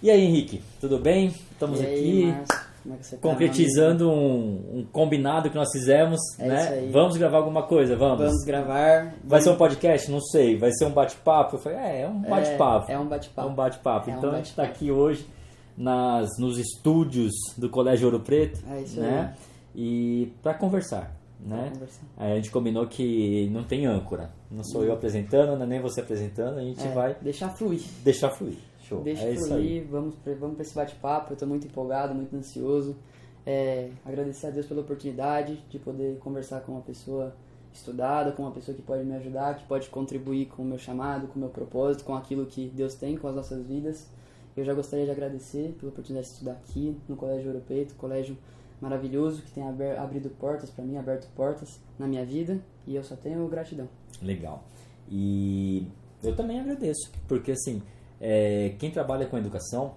E aí, Henrique, tudo bem? Estamos aqui Márcio, como é que você tá, concretizando um combinado que nós fizemos, né? Isso aí. Vamos gravar alguma coisa, vamos? Vamos gravar. Vai ser um podcast? Não sei. Vai ser um bate-papo? Eu falei, é um bate-papo. É um bate-papo. É um bate-papo. É um Então a gente está bate-papo. aqui hoje nos estúdios do Colégio Ouro Preto, É isso né? E para conversar, né? Pra conversar. Aí a gente combinou que não tem âncora. Não sou eu apresentando, não é nem você apresentando. A gente vai Deixar fluir. deixar fluir. Show. Deixa É isso aí. fluir, vamos para esse bate-papo. Eu estou muito empolgado, muito ansioso. Agradecer a Deus pela oportunidade de poder conversar com uma pessoa estudada, com uma pessoa que pode me ajudar, que pode contribuir com o meu chamado, com o meu propósito, com aquilo que Deus tem com as nossas vidas. Eu já gostaria de agradecer pela oportunidade de estudar aqui no Colégio Ouro Preto, colégio maravilhoso que tem abrido portas para mim, aberto portas na minha vida, e eu só tenho gratidão. Legal. E eu também agradeço, porque assim, quem trabalha com educação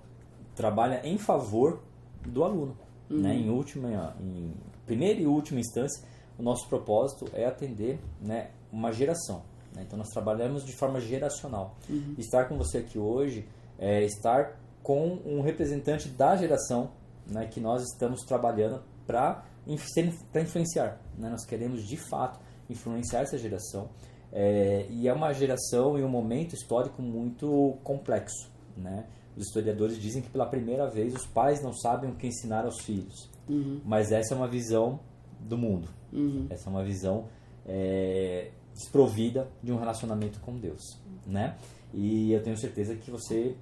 trabalha em favor do aluno. Né? Em primeira e última instância, o nosso propósito é atender, né, uma geração. Né? Então nós trabalhamos de forma geracional. Estar com você aqui hoje é estar com um representante da geração, né, que nós estamos trabalhando para influenciar. Né? Nós queremos de fato influenciar essa geração. E é uma geração e um momento histórico muito complexo. Né? Os historiadores dizem que pela primeira vez os pais não sabem o que ensinar aos filhos. Mas essa é uma visão do mundo. Essa é uma visão desprovida de um relacionamento com Deus. Né? E eu tenho certeza que você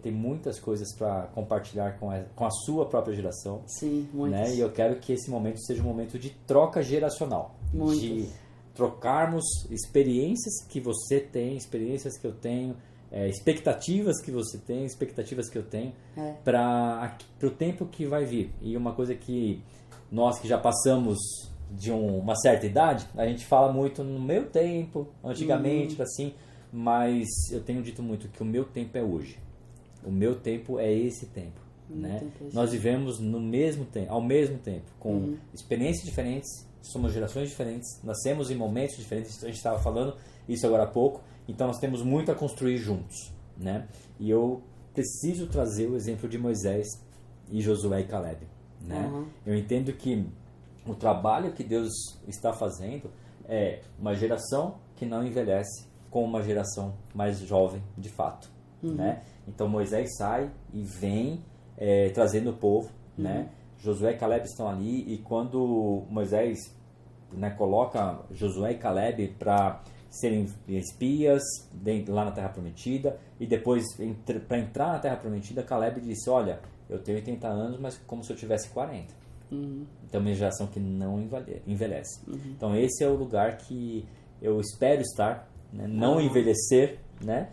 tem muitas coisas para compartilhar com a sua própria geração. Sim, muitas. Né? E eu quero que esse momento seja um momento de troca geracional. Muitas. De trocarmos experiências que você tem, experiências que eu tenho, expectativas que você tem, expectativas que eu tenho para o tempo que vai vir. E uma coisa que nós que já passamos de uma certa idade, a gente fala muito no meu tempo, antigamente, assim, mas eu tenho dito muito que o meu tempo é hoje. O meu tempo é esse tempo. Né? Nós vivemos ao mesmo tempo, com experiências diferentes, somos gerações diferentes, nascemos em momentos diferentes, a gente estava falando isso agora há pouco, então nós temos muito a construir juntos. Né? E eu preciso trazer o exemplo de Moisés e Josué e Caleb. Né? Eu entendo que o trabalho que Deus está fazendo é uma geração que não envelhece com uma geração mais jovem de fato. Né? Então Moisés sai e vem trazendo o povo. Né? Josué e Caleb estão ali, e quando Moisés, né, coloca Josué e Caleb para serem espias lá na Terra Prometida, e depois para entrar na Terra Prometida, Caleb disse, olha, eu tenho 80 anos, mas como se eu tivesse 40. Então minha geração que não envelhece. Então esse é o lugar que eu espero estar, né? Não envelhecer, né?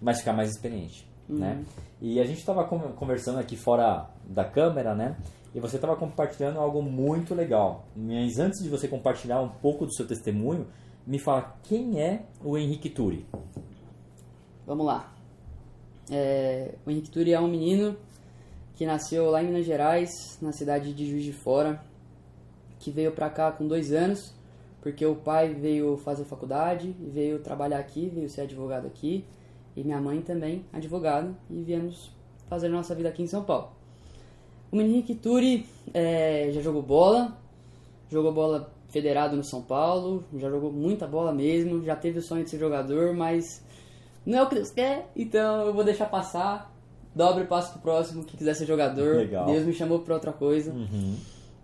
Mas ficar mais experiente. Né? E a gente estava conversando aqui fora da câmera, né? E você estava compartilhando algo muito legal. Mas antes de você compartilhar um pouco do seu testemunho, me fala, quem é o Henrique Turi? Vamos lá. O Henrique Turi é um menino que nasceu lá em Minas Gerais, na cidade de Juiz de Fora, que veio pra cá com 2 anos, porque o pai veio fazer faculdade, veio trabalhar aqui, veio ser advogado aqui, e minha mãe também advogada, e viemos fazer nossa vida aqui em São Paulo. O menino Henrique Turi já jogou bola federado no São Paulo, já jogou muita bola mesmo, já teve o sonho de ser jogador, mas não é o que Deus quer, então eu vou deixar passar, dobre o passo pro próximo, que quiser ser jogador. Legal. Deus me chamou pra outra coisa.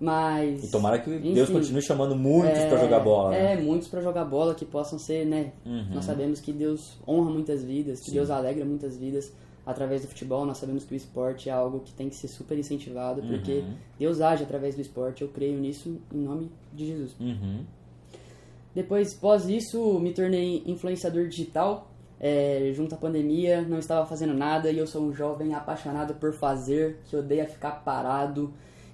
Mas... E tomara que Deus continue chamando muitos para jogar bola. Né? Muitos para jogar bola, que possam ser, né? Nós sabemos que Deus honra muitas vidas, que Deus alegra muitas vidas através do futebol. Nós sabemos que o esporte é algo que tem que ser super incentivado, porque Deus age através do esporte. Eu creio nisso em nome de Jesus. Depois, após isso, me tornei influenciador digital. Junto à pandemia, não estava fazendo nada, e eu sou um jovem apaixonado por fazer, que odeia ficar parado,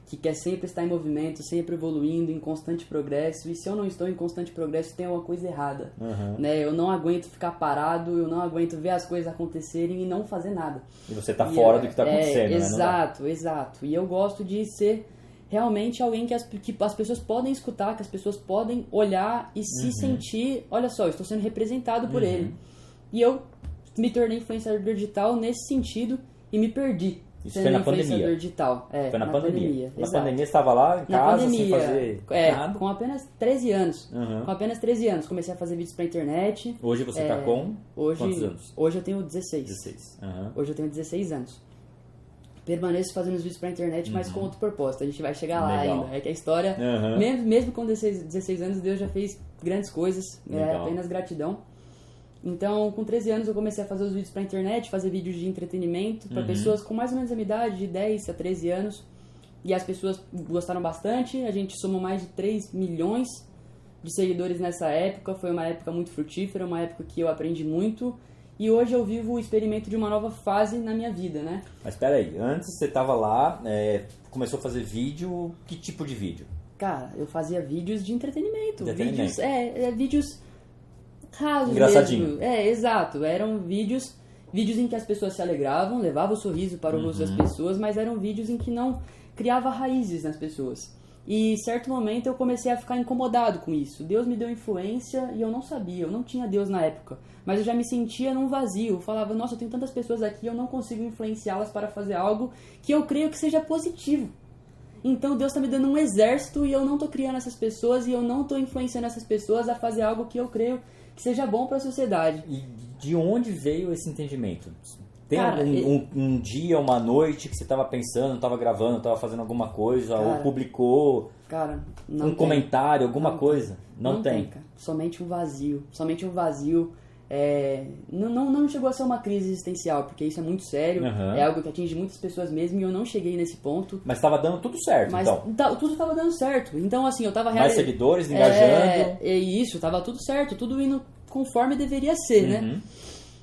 que quer sempre estar em movimento, sempre evoluindo, em constante progresso. E se eu não estou em constante progresso, tem alguma coisa errada. Né? Eu não aguento ficar parado, eu não aguento ver as coisas acontecerem e não fazer nada. E você está fora do que está acontecendo, né? Exato. E eu gosto de ser realmente alguém que as pessoas podem escutar, que as pessoas podem olhar e se sentir, olha só, eu estou sendo representado por ele. E eu me tornei influenciador digital nesse sentido e me perdi. Isso foi na pandemia. Digital. Foi na pandemia. Na exato. pandemia você estava lá em casa sem fazer nada? Com apenas 13 anos. Com apenas 13 anos. Comecei a fazer vídeos pra internet. Hoje você tá com quantos anos? Hoje eu tenho 16. 16. Hoje eu tenho 16 anos. Permaneço fazendo os vídeos pra internet, mas com outro propósito. A gente vai chegar lá ainda. É que a história, mesmo com 16 anos, Deus já fez grandes coisas. É apenas gratidão. Então, com 13 anos eu comecei a fazer os vídeos pra internet, fazer vídeos de entretenimento para pessoas com mais ou menos a minha idade, de 10 a 13 anos. E as pessoas gostaram bastante. A gente somou mais de 3 milhões de seguidores nessa época. Foi uma época muito frutífera, uma época que eu aprendi muito. E hoje eu vivo o experimento de uma nova fase na minha vida, né? Mas espera aí, antes você tava lá, começou a fazer vídeo, que tipo de vídeo? Cara, eu fazia vídeos de entretenimento. Vídeos rasos engraçadinho. mesmo. Exato. Eram vídeos em que as pessoas se alegravam, levavam o sorriso para o rosto das pessoas, mas eram vídeos em que não criava raízes nas pessoas. E em certo momento eu comecei a ficar incomodado com isso. Deus me deu influência e eu não sabia, eu não tinha Deus na época. Mas eu já me sentia num vazio. Eu falava, nossa, eu tenho tantas pessoas aqui, eu não consigo influenciá-las para fazer algo que eu creio que seja positivo. Então Deus está me dando um exército e eu não estou criando essas pessoas e eu não estou influenciando essas pessoas a fazer algo que eu creio que seja bom para a sociedade. E de onde veio esse entendimento? Tem um dia, uma noite que você estava pensando, estava gravando, estava fazendo alguma coisa, ou publicou um comentário, alguma coisa? Não tem. Cara. Somente um vazio. Não chegou a ser uma crise existencial, porque isso é muito sério, é algo que atinge muitas pessoas mesmo, e eu não cheguei nesse ponto. Mas estava dando tudo certo, tudo estava dando certo. Então, assim, eu estava mais seguidores, engajando. Isso, estava tudo certo, tudo indo conforme deveria ser, né?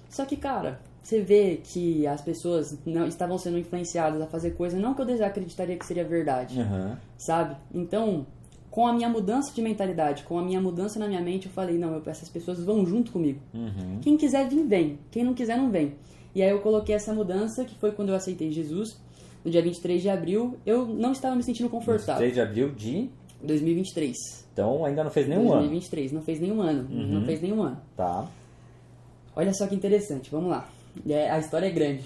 Só que, cara, você vê que as pessoas não estavam sendo influenciadas a fazer coisa não que eu desacreditaria que seria verdade, sabe? Então, com a minha mudança de mentalidade, com a minha mudança na minha mente, eu falei, não, essas pessoas vão junto comigo. Quem quiser vir, vem. Quem não quiser, não vem. E aí eu coloquei essa mudança, que foi quando eu aceitei Jesus, no dia 23 de abril. Eu não estava me sentindo confortável. 23 de abril de 2023. Então ainda não fez nenhum ano. 2023, não fez nenhum ano. Não fez nenhum ano. Tá. Olha só que interessante, vamos lá. A história é grande.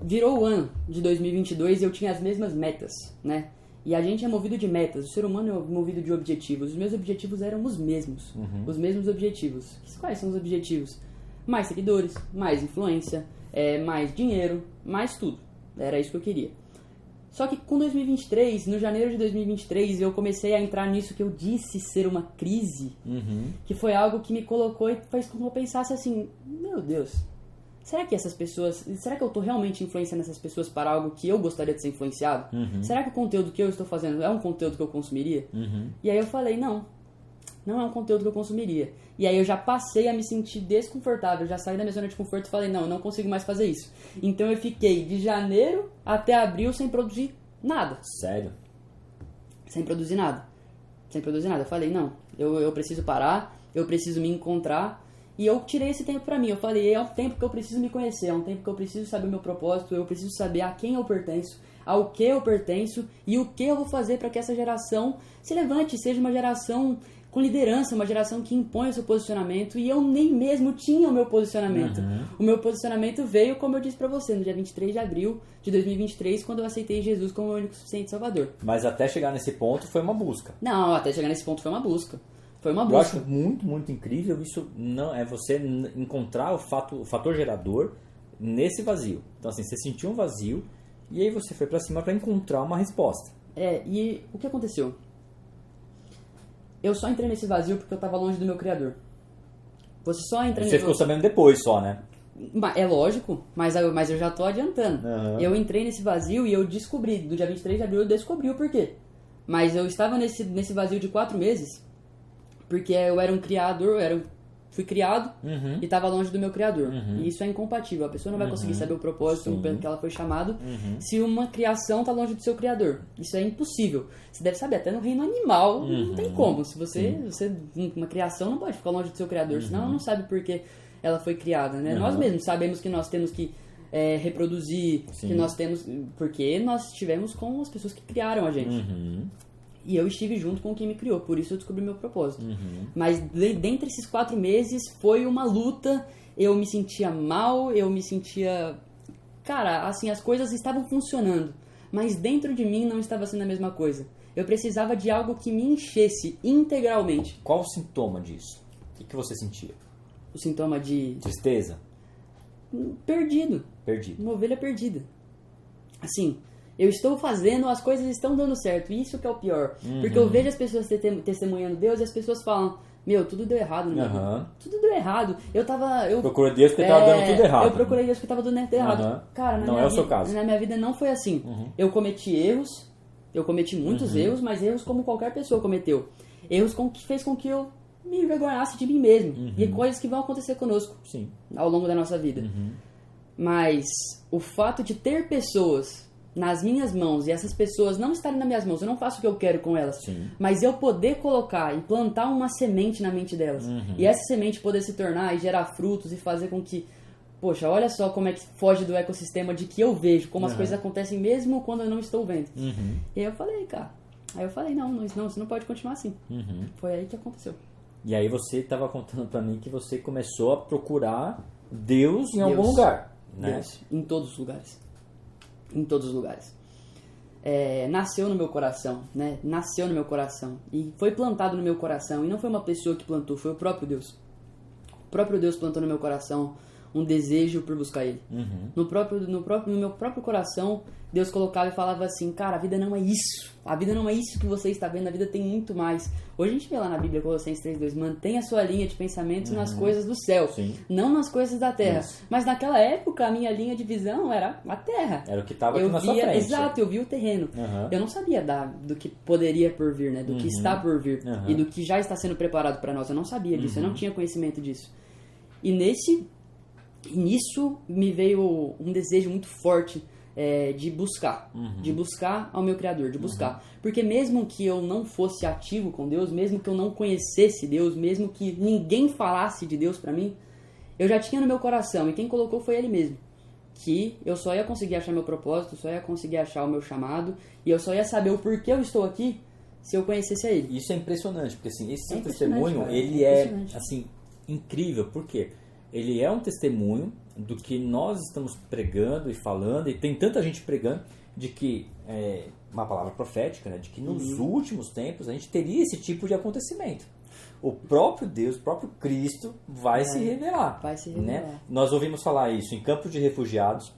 Virou o ano de 2022 e eu tinha as mesmas metas, né? E a gente é movido de metas, o ser humano é movido de objetivos. Os meus objetivos eram os mesmos. Os mesmos objetivos. Quais são os objetivos? Mais seguidores, mais influência, mais dinheiro, mais tudo. Era isso que eu queria. Só que com 2023, no janeiro de 2023, eu comecei a entrar nisso que eu disse ser uma crise, que foi algo que me colocou e fez com que eu pensasse assim, meu Deus, será que eu tô realmente influenciando essas pessoas para algo que eu gostaria de ser influenciado? Será que o conteúdo que eu estou fazendo é um conteúdo que eu consumiria? E aí eu falei, não é um conteúdo que eu consumiria. E aí eu já passei a me sentir desconfortável, já saí da minha zona de conforto e falei, eu não consigo mais fazer isso. Então eu fiquei de janeiro até abril sem produzir nada. Sério? Sem produzir nada. Eu falei, não, eu preciso parar, eu preciso me encontrar. E eu tirei esse tempo pra mim. Eu falei, é um tempo que eu preciso me conhecer, é um tempo que eu preciso saber o meu propósito, eu preciso saber a quem eu pertenço, ao que eu pertenço e o que eu vou fazer para que essa geração se levante, seja uma geração com liderança, uma geração que impõe o seu posicionamento. E eu nem mesmo tinha o meu posicionamento. O meu posicionamento veio, como eu disse pra você, no dia 23 de abril de 2023, quando eu aceitei Jesus como o único suficiente Salvador. Mas até chegar nesse ponto foi uma busca. Não, até chegar nesse ponto foi uma busca. Eu acho muito, muito incrível isso, não é você encontrar o fator gerador nesse vazio. Então assim, você sentiu um vazio e aí você foi pra cima pra encontrar uma resposta. E o que aconteceu? Eu só entrei nesse vazio porque eu tava longe do meu Criador. Você ficou sabendo depois só, né? É lógico, mas eu já tô adiantando. Eu entrei nesse vazio e eu descobri, do dia 23 de abril eu descobri o porquê. Mas eu estava nesse vazio de 4 meses porque eu era um criador, fui criado e estava longe do meu Criador. E isso é incompatível. A pessoa não vai conseguir saber o propósito pelo que ela foi chamado se uma criação está longe do seu Criador. Isso é impossível. Você deve saber, até no reino animal não tem como. Se você uma criação não pode ficar longe do seu Criador, senão ela não sabe por que ela foi criada, né? Nós mesmos sabemos que nós temos que reproduzir, que nós temos, porque nós estivemos com as pessoas que criaram a gente. E eu estive junto com quem me criou, por isso eu descobri meu propósito. Mas dentre esses 4 meses foi uma luta, eu me sentia mal, eu me sentia... Cara, assim, as coisas estavam funcionando, mas dentro de mim não estava sendo a mesma coisa. Eu precisava de algo que me enchesse integralmente. Qual o sintoma disso? O que você sentia? O sintoma de... Tristeza? Perdido. Uma ovelha perdida. Assim, eu estou fazendo, as coisas estão dando certo. Isso que é o pior. Porque eu vejo as pessoas testemunhando Deus e as pessoas falam... Meu, tudo deu errado no meu vida. Tudo deu errado. Procurei Deus porque estava dando tudo errado. Eu procurei Deus porque estava dando errado. Cara, não é o seu caso. Na minha vida não foi assim. Eu cometi erros. Eu cometi muitos erros, mas erros como qualquer pessoa cometeu. Erros que fez com que eu me envergonhasse de mim mesmo. E coisas que vão acontecer conosco ao longo da nossa vida. Mas o fato de ter pessoas nas minhas mãos e essas pessoas não estarem nas minhas mãos, eu não faço o que eu quero com elas, mas eu poder colocar e plantar uma semente na mente delas, e essa semente poder se tornar e gerar frutos e fazer com que, poxa, olha só como é que foge do ecossistema de que eu vejo, como as coisas acontecem mesmo quando eu não estou vendo. E aí eu falei, cara, não, isso não pode continuar assim. Foi aí que aconteceu. E aí você estava contando pra mim que você começou a procurar Deus em algum lugar, né? Deus, em todos os lugares. Em todos os lugares. Nasceu no meu coração, né? Nasceu no meu coração. E foi plantado no meu coração. E não foi uma pessoa que plantou, foi o próprio Deus. O próprio Deus plantou no meu coração um desejo por buscar Ele. No meu próprio coração, Deus colocava e falava assim, cara, a vida não é isso. A vida não é isso que você está vendo, a vida tem muito mais. Hoje a gente vê lá na Bíblia, Colossenses 3:2, mantenha a sua linha de pensamentos nas coisas do céu, não nas coisas da terra. Mas naquela época, a minha linha de visão era a terra. Era o que estava aqui na sua frente. Exato, eu via o terreno. Eu não sabia do que poderia por vir, né? Do que está por vir e do que já está sendo preparado para nós. Eu não sabia disso, eu não tinha conhecimento disso. E nisso me veio um desejo muito forte de buscar ao meu Criador, de buscar. Porque mesmo que eu não fosse ativo com Deus, mesmo que eu não conhecesse Deus, mesmo que ninguém falasse de Deus pra mim, eu já tinha no meu coração, e quem colocou foi Ele mesmo, que eu só ia conseguir achar meu propósito, só ia conseguir achar o meu chamado, e eu só ia saber o porquê eu estou aqui se eu conhecesse a Ele. Isso é impressionante, porque assim, esse seu testemunho, cara, ele é assim, incrível, por quê? Ele é um testemunho do que nós estamos pregando e falando, e tem tanta gente pregando, de que, uma palavra profética, né, de que nos últimos tempos a gente teria esse tipo de acontecimento. O próprio Deus, o próprio Cristo vai se revelar. Vai se revelar. Né? Nós ouvimos falar isso em campos de refugiados,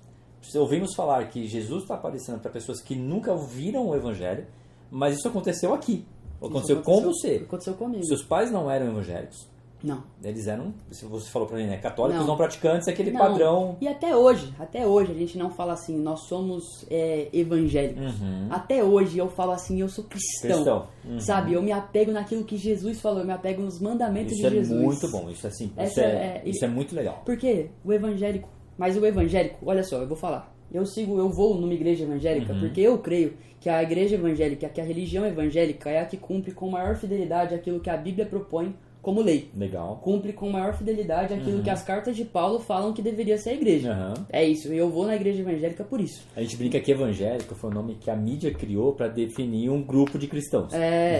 ouvimos falar que Jesus está aparecendo para pessoas que nunca ouviram o Evangelho, mas isso aconteceu aqui. Aconteceu com você. Aconteceu comigo. Seus pais não eram evangélicos. Não. Eles eram, se você falou pra mim, né? Católicos não praticantes, aquele padrão. E até hoje a gente não fala assim, nós somos evangélicos. Até hoje eu falo assim, eu sou cristão. Sabe? Eu me apego naquilo que Jesus falou, eu me apego nos mandamentos de Jesus. Isso é muito bom, isso é simples. Isso é muito legal. Porque o evangélico, olha só, eu vou falar. Eu vou numa igreja evangélica porque eu creio que a igreja evangélica, que a religião evangélica é a que cumpre com maior fidelidade aquilo que a Bíblia propõe como lei. Legal. Cumpre com maior fidelidade aquilo que as cartas de Paulo falam que deveria ser a igreja. É isso, eu vou na igreja evangélica por isso. A gente brinca que evangélico foi o nome que a mídia criou para definir um grupo de cristãos.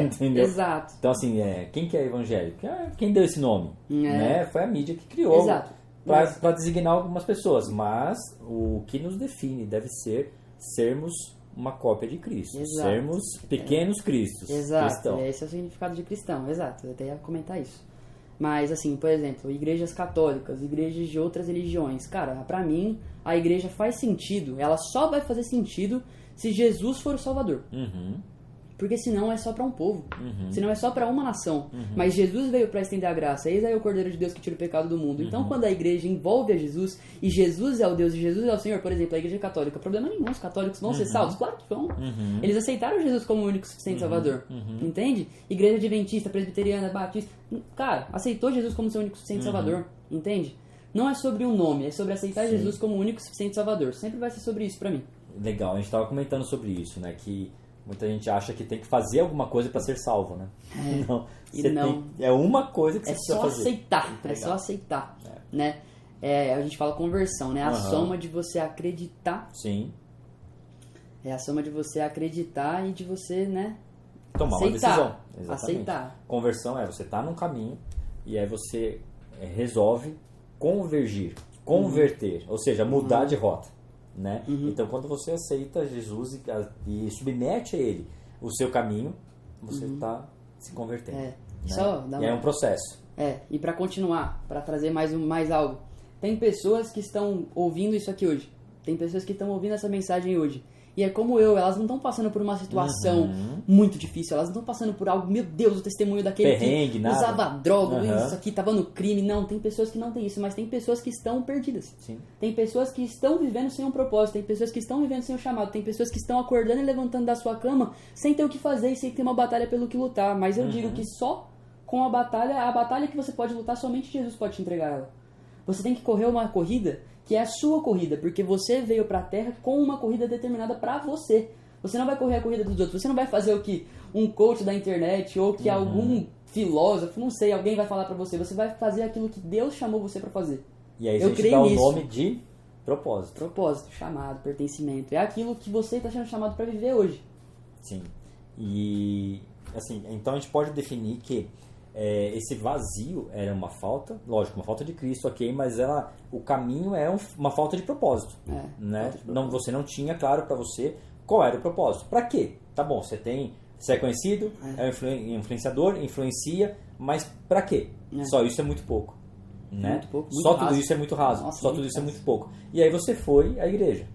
Entendeu? Exato. Então assim, quem que é evangélico? Quem deu esse nome? Né? Foi a mídia que criou. Exato. Para designar algumas pessoas. Mas o que nos define deve ser sermos uma cópia de Cristo. Exato. Sermos pequenos cristos. Exato. Cristão. Esse é o significado de cristão. Exato. Eu até ia comentar isso. Mas, assim, por exemplo, igrejas católicas, igrejas de outras religiões. Cara, pra mim, a igreja faz sentido. Ela só vai fazer sentido se Jesus for o Salvador. Porque senão é só para um povo. Senão é só para uma nação. Mas Jesus veio para estender a graça. Eis aí o Cordeiro de Deus que tira o pecado do mundo. Então, quando a igreja envolve a Jesus, e Jesus é o Deus e Jesus é o Senhor, por exemplo, a igreja católica, problema nenhum, os católicos vão ser salvos? Claro que vão. Eles aceitaram Jesus como o único suficiente Salvador. Entende? Igreja adventista, presbiteriana, batista, cara, aceitou Jesus como seu único suficiente Salvador. Entende? Não é sobre um nome, é sobre aceitar Jesus como o único suficiente Salvador. Sempre vai ser sobre isso para mim. Legal, a gente estava comentando sobre isso, né? Que muita gente acha que tem que fazer alguma coisa para ser salvo, né? Não. É uma coisa que você precisa fazer. É só aceitar, né? A gente fala conversão, né? A soma de você acreditar. Sim. É a soma de você acreditar e de você, né? tomar uma decisão. Exatamente. Aceitar. Conversão é você tá num caminho e aí você resolve converter, ou seja, mudar de rota, né? Então, quando você aceita Jesus e submete a Ele o seu caminho, você está se convertendo. Né? E é um processo. E para continuar, para trazer mais algo, tem pessoas que estão ouvindo isso aqui hoje, tem pessoas que estão ouvindo essa mensagem hoje, e é como elas não estão passando por uma situação muito difícil, elas não estão passando por algo, meu Deus, o testemunho daquele perrengue, que usava droga, isso aqui estava no crime. Não, tem pessoas que não tem isso, mas tem pessoas que estão perdidas. Sim. Tem pessoas que estão vivendo sem um propósito, tem pessoas que estão vivendo sem um chamado, tem pessoas que estão acordando e levantando da sua cama sem ter o que fazer e sem ter uma batalha pelo que lutar. Mas eu digo que só com a batalha que você pode lutar, somente Jesus pode te entregar ela. Você tem que correr uma corrida que é a sua corrida, porque você veio pra Terra com uma corrida determinada pra você. Você não vai correr a corrida dos outros, você não vai fazer o que um coach da internet ou que algum filósofo, não sei, alguém vai falar pra você. Você vai fazer aquilo que Deus chamou você pra fazer. E aí a gente dá o nome de propósito. Propósito, chamado, pertencimento. É aquilo que você está sendo chamado pra viver hoje. Sim. E assim, então a gente pode definir que esse vazio era uma falta, lógico, uma falta de Cristo, ok, mas o caminho é uma falta de propósito, né? Não, você não tinha claro para você qual era o propósito. Para quê? Tá bom, você é conhecido, é um influenciador, influencia, mas para quê? Só isso é muito pouco, né? Muito pouco, muito só raso. tudo isso é muito raso, Nossa, só tudo isso é muito pouco. E aí você foi à igreja.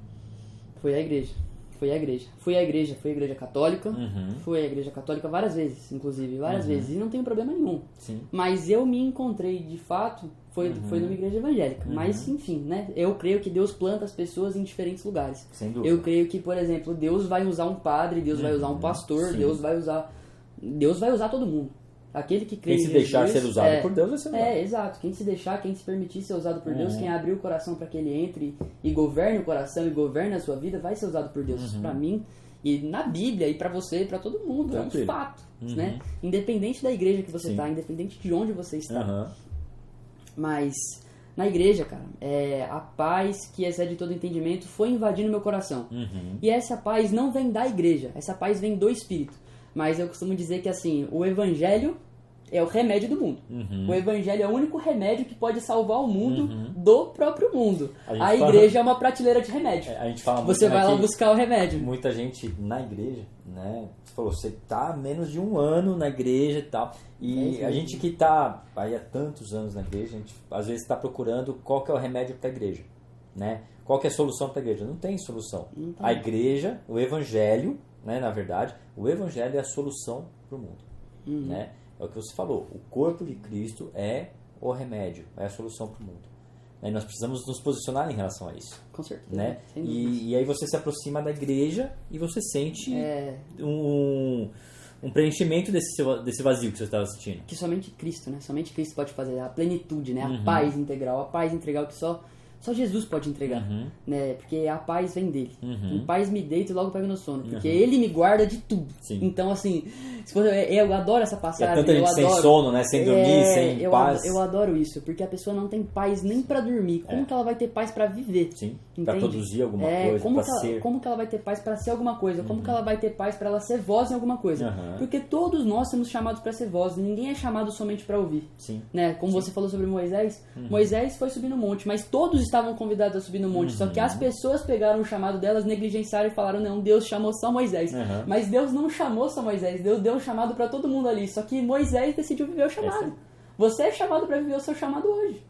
Fui à igreja católica, fui à igreja católica várias vezes, inclusive, várias vezes, e não tenho problema nenhum. Sim. Mas eu me encontrei, de fato, foi numa igreja evangélica, mas enfim, né, eu creio que Deus planta as pessoas em diferentes lugares. Sem dúvida. Eu creio que, por exemplo, Deus vai usar um padre, Deus vai usar um pastor, Sim. Deus vai usar todo mundo. Aquele que crê Quem em se Jesus, deixar ser usado por Deus vai ser usado. Exato. Quem se deixar, quem se permitir ser usado por Deus, quem abrir o coração para que ele entre e governe o coração e governe a sua vida, vai ser usado por Deus. Isso pra mim, e na Bíblia, e pra você, e pra todo mundo, Tranquilo. é um fato, né? Independente da igreja que você tá, independente de onde você está. Mas na igreja, cara, a paz que excede todo entendimento foi invadindo meu coração. E essa paz não vem da igreja, essa paz vem do Espírito. Mas eu costumo dizer que, assim, o Evangelho é o remédio do mundo. O Evangelho é o único remédio que pode salvar o mundo do próprio mundo. A igreja é uma prateleira de remédio. A gente fala muito, você vai lá buscar o remédio. Muita gente na igreja, né? Você falou, você tá há menos de um ano na igreja e tal. E a gente que tá aí há tantos anos na igreja, a gente às vezes está procurando qual que é o remédio para a igreja, né? Qual que é a solução para a igreja? Não tem solução. Não tem. A igreja, o Evangelho, né? Na verdade, o Evangelho é a solução para o mundo, né? É o que você falou, o corpo de Cristo é o remédio, é a solução para o mundo. E nós precisamos nos posicionar em relação a isso. Com certeza. Né? E aí você se aproxima da igreja e você sente um preenchimento desse vazio que você estava sentindo. Que somente Cristo, né? Somente Cristo pode fazer a plenitude, né? A paz integral que só Jesus pode entregar, né? Porque a paz vem dele. Em paz me deito e logo pego no sono, porque ele me guarda de tudo. Sim. Então, assim, eu adoro essa passagem. Tanta gente sem sono, né? Sem dormir, sem paz. Eu adoro isso, porque a pessoa não tem paz nem pra dormir. Como que ela vai ter paz pra viver? Sim, entende? pra produzir alguma coisa, pra ser. Como que ela vai ter paz pra ser alguma coisa? Como que ela vai ter paz pra ela ser voz em alguma coisa? Porque todos nós somos chamados pra ser voz, ninguém é chamado somente pra ouvir. Sim. Né? Como você falou sobre Moisés, Moisés foi subir no monte, mas todos estavam convidados a subir no monte, só que as pessoas pegaram o chamado delas, negligenciaram e falaram, não, Deus chamou só Moisés. Mas Deus não chamou só Moisés, Deus deu um chamado pra todo mundo ali, só que Moisés decidiu viver o chamado. Você é chamado pra viver o seu chamado hoje.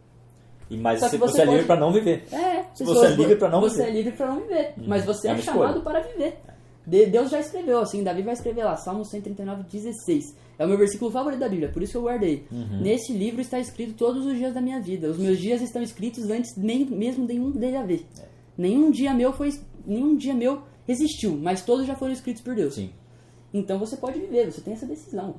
Mas você é livre pra não viver. Você é livre pra não viver. Você é livre pra não viver, mas você é chamado para viver. Deus já escreveu, assim, Davi vai escrever lá, Salmo 139:16. É o meu versículo favorito da Bíblia, por isso que eu guardei. Nesse livro está escrito todos os dias da minha vida. Os meus dias estão escritos antes mesmo nenhum dele haver. Nenhum dia meu existiu, mas todos já foram escritos por Deus. Sim. Então você pode viver, você tem essa decisão.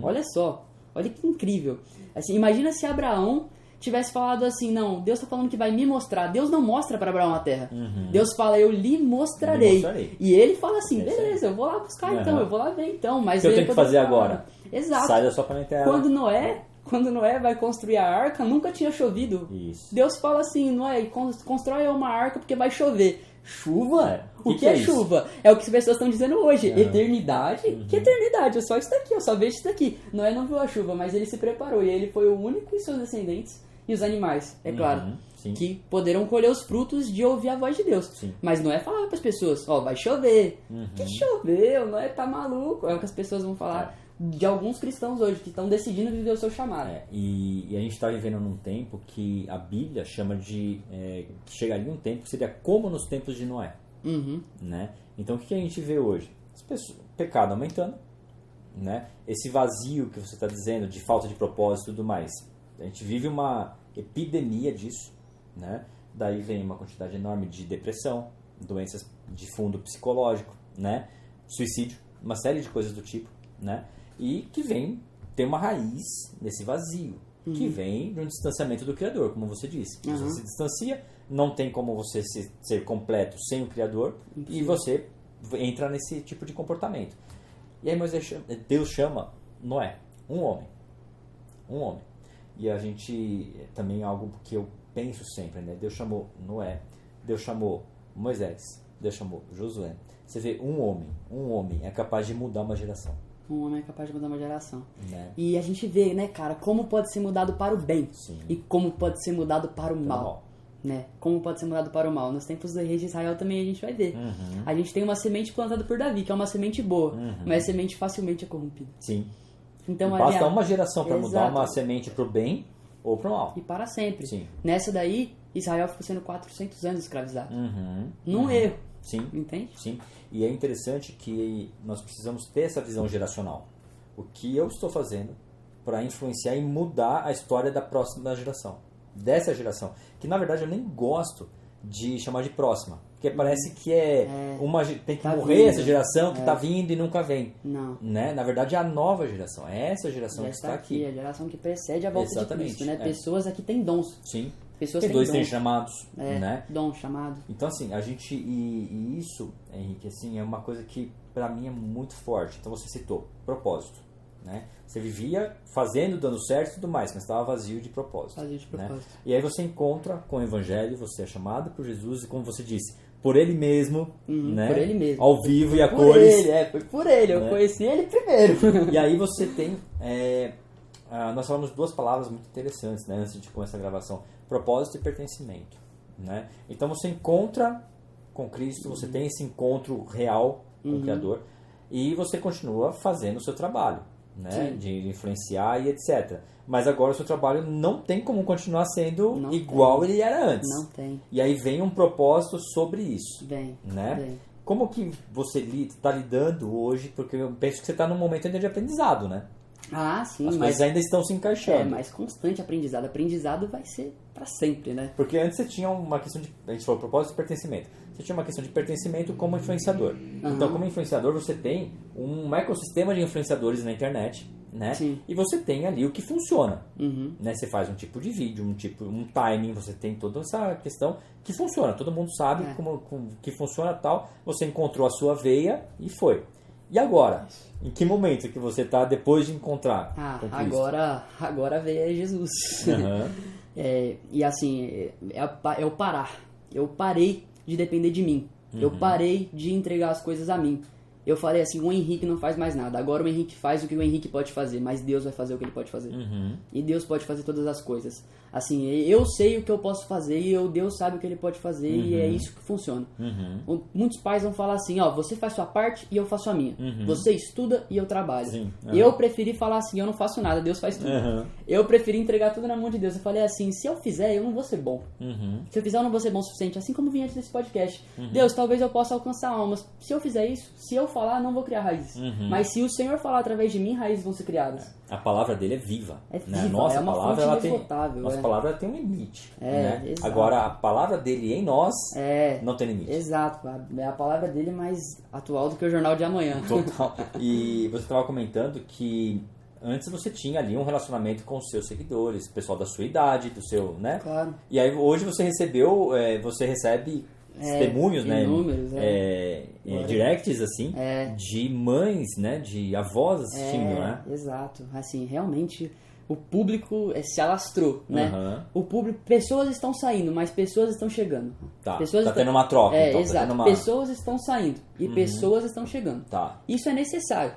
Olha só, olha que incrível. Assim, imagina se Abraão tivesse falado assim, não, Deus está falando que vai me mostrar. Deus não mostra para Abraão a terra. Deus fala, eu lhe mostrarei. E ele fala assim, beleza, eu vou lá buscar então, eu vou lá ver então. Mas o que eu tenho que fazer agora? Exato. Sai da sua parentela. Quando Noé Quando Noé vai construir a arca, nunca tinha chovido. Isso. Deus fala assim, Noé, constrói uma arca porque vai chover. Chuva? O que é chuva? É o que as pessoas estão dizendo hoje. Eternidade? Que eternidade? Eu só isso daqui, eu só vejo isso daqui. Noé não viu a chuva, mas ele se preparou. E ele foi o único e seus descendentes e os animais, é claro, que poderão colher os frutos de ouvir a voz de Deus. Sim. Mas Noé falava para as pessoas, vai chover. Que choveu? Noé tá maluco. É o que as pessoas vão falar de alguns cristãos hoje, que estão decidindo viver o seu chamado. E a gente está vivendo num tempo que a Bíblia chama de... que chegaria um tempo que seria como nos tempos de Noé. Né? Então, o que a gente vê hoje? O pecado aumentando, né? Esse vazio que você está dizendo, de falta de propósito e tudo mais. A gente vive uma epidemia disso, né? Daí vem uma quantidade enorme de depressão, doenças de fundo psicológico, né? Suicídio, uma série de coisas do tipo, né? E que tem uma raiz nesse vazio, que vem de um distanciamento do Criador, como você disse. Você se distancia, não tem como você ser completo sem o Criador, e você entra nesse tipo de comportamento. E aí Deus chama Noé, um homem. E a gente, também algo que eu penso sempre, né? Deus chamou Noé, Deus chamou Moisés, Deus chamou Josué. Você vê um homem é capaz de mudar uma geração. Um homem é capaz de mudar uma geração. Né? E a gente vê, né, cara, como pode ser mudado para o bem. Sim. E como pode ser mudado para o mal. Né? Como pode ser mudado para o mal. Nos tempos dos reis de Israel também a gente vai ver. A gente tem uma semente plantada por Davi, que é uma semente boa, mas a semente facilmente é corrompida. Sim. Então, basta uma geração para mudar uma semente para o bem ou para o mal. E para sempre. Sim. Nessa daí, Israel ficou sendo 400 anos escravizado. Num erro. Sim. Entende? Sim. E é interessante que nós precisamos ter essa visão geracional. O que eu estou fazendo para influenciar e mudar a história da próxima geração. Dessa geração. Que na verdade eu nem gosto de chamar de próxima. Porque parece que tem que tá morrer vindo. Essa geração que está vindo e nunca vem. Não. Né? Na verdade é a nova geração. É essa geração Já que está aqui. A geração que precede a volta Exatamente. de Cristo. Né? Pessoas aqui têm dons. Sim. Pessoas tem têm dois, dons. tem chamados. Né? Dom, chamado. Então assim, a gente... E isso, Henrique, assim, é uma coisa que para mim é muito forte. Então você citou propósito. Né? Você vivia fazendo, dando certo e tudo mais, mas estava vazio de propósito. Né? E aí você encontra com o Evangelho, você é chamado por Jesus e, como você disse, por Ele mesmo, né? Por Ele mesmo. Ao vivo e a por cores. Ele, foi por Ele, né? Eu conheci Ele primeiro. E aí você tem... nós falamos duas palavras muito interessantes, né, antes de começar a gravação: propósito e pertencimento. Né? Então você encontra com Cristo, você tem esse encontro real com o Criador e você continua fazendo o seu trabalho. Né, de influenciar e etc. Mas agora o seu trabalho não tem como continuar sendo igual ele era antes. Não tem. E aí vem um propósito sobre isso. Vem. Como que você está lidando hoje? Porque eu penso que você está num momento ainda de aprendizado, né? Ah, sim. As coisas ainda estão se encaixando. Mas constante aprendizado. Aprendizado vai ser para sempre, né? Porque antes você tinha uma questão de... A gente falou propósito e pertencimento. Você tinha uma questão de pertencimento como influenciador. Então, como influenciador, você tem um ecossistema de influenciadores na internet, né? Sim. E você tem ali o que funciona. Né? Você faz um tipo de vídeo, um timing, você tem toda essa questão que funciona. Todo mundo sabe como que funciona tal. Você encontrou a sua veia e foi. E agora? Em que momento que você está depois de encontrar com Cristo? Agora veio Jesus. E assim, é o parar. Eu parei de depender de mim. Eu parei de entregar as coisas a mim. Eu falei assim, o Henrique não faz mais nada. Agora o Henrique faz o que o Henrique pode fazer, mas Deus vai fazer o que ele pode fazer. E Deus pode fazer todas as coisas. Assim, eu sei o que eu posso fazer e Deus sabe o que ele pode fazer e é isso que funciona. Muitos pais vão falar assim, você faz sua parte e eu faço a minha. Você estuda e eu trabalho. Eu preferi falar assim, eu não faço nada, Deus faz tudo. Eu preferi entregar tudo na mão de Deus. Eu falei assim, se eu fizer, eu não vou ser bom. Se eu fizer, eu não vou ser bom o suficiente. Assim como vinha antes desse podcast. Deus, talvez eu possa alcançar almas. Se eu fizer isso, se eu falar, não vou criar raízes. Mas se o Senhor falar através de mim, raízes vão ser criadas. A palavra dele é viva. É viva, né? Nossa, é uma palavra, fonte inesgotável. Nossa palavra tem um limite. Né? Exato. Agora, a palavra dele em nós não tem limite. Exato. É a palavra dele mais atual do que o jornal de amanhã. Total. E você estava comentando que antes você tinha ali um relacionamento com os seus seguidores, pessoal da sua idade, do seu, né? Claro. E aí hoje você recebe testemunhos, né? Inúmeros, directs, assim, de mães, né? De avós assistindo, né? Exato. Assim, realmente, o público se alastrou, né? O público, pessoas estão saindo, mas pessoas estão chegando. Tá, pessoas tendo uma troca. Então, exato. Tá tendo uma... Pessoas estão saindo e pessoas estão chegando. Tá. Isso é necessário.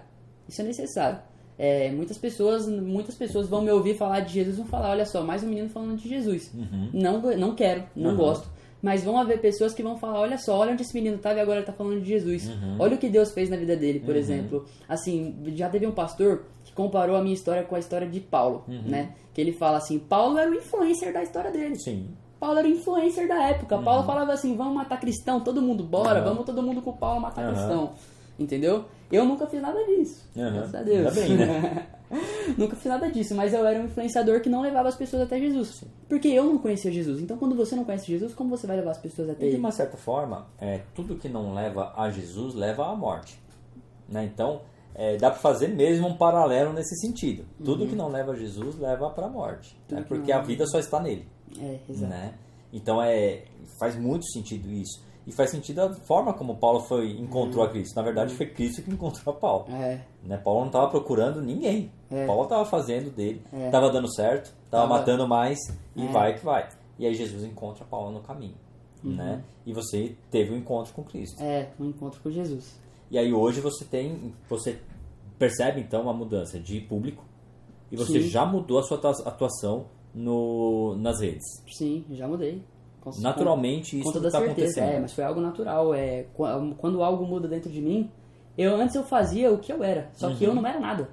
Muitas pessoas vão me ouvir falar de Jesus e vão falar, olha só, mais um menino falando de Jesus. Não quero, não gosto. Mas vão haver pessoas que vão falar, olha só, olha onde esse menino estava e agora ele está falando de Jesus. Olha o que Deus fez na vida dele, por exemplo. Assim, já teve um pastor que comparou a minha história com a história de Paulo, né? Que ele fala assim, Paulo era o influencer da história dele. Sim. Paulo era o influencer da época. Paulo falava assim, vamos matar cristão, todo mundo, bora, vamos todo mundo com Paulo matar cristão. Entendeu? Eu nunca fiz nada disso. Graças a Deus. Ainda bem, né? Nunca fiz nada disso, mas eu era um influenciador que não levava as pessoas até Jesus. Porque eu não conhecia Jesus. Então, quando você não conhece Jesus, como você vai levar as pessoas até ele? ele? De uma certa forma, tudo que não leva a Jesus leva à morte. Né? Então, dá para fazer mesmo um paralelo nesse sentido. Tudo que não leva a Jesus leva para a morte. Porque a vida só está nele. Exato. Né? Então, faz muito sentido isso. E faz sentido a forma como Paulo encontrou a Cristo. Na verdade, foi Cristo que encontrou a Paulo. Né? Paulo não estava procurando ninguém. Paulo estava fazendo dele, estava dando certo, estava matando mais e vai que vai. E aí Jesus encontra Paulo no caminho. Né? E você teve um encontro com Cristo. Um encontro com Jesus. E aí hoje você percebe então uma mudança de público e você já mudou a sua atuação nas redes. Sim, já mudei. Naturalmente isso está acontecendo. Mas foi algo natural. Quando algo muda dentro de mim, antes eu fazia o que eu era, só que eu não era nada.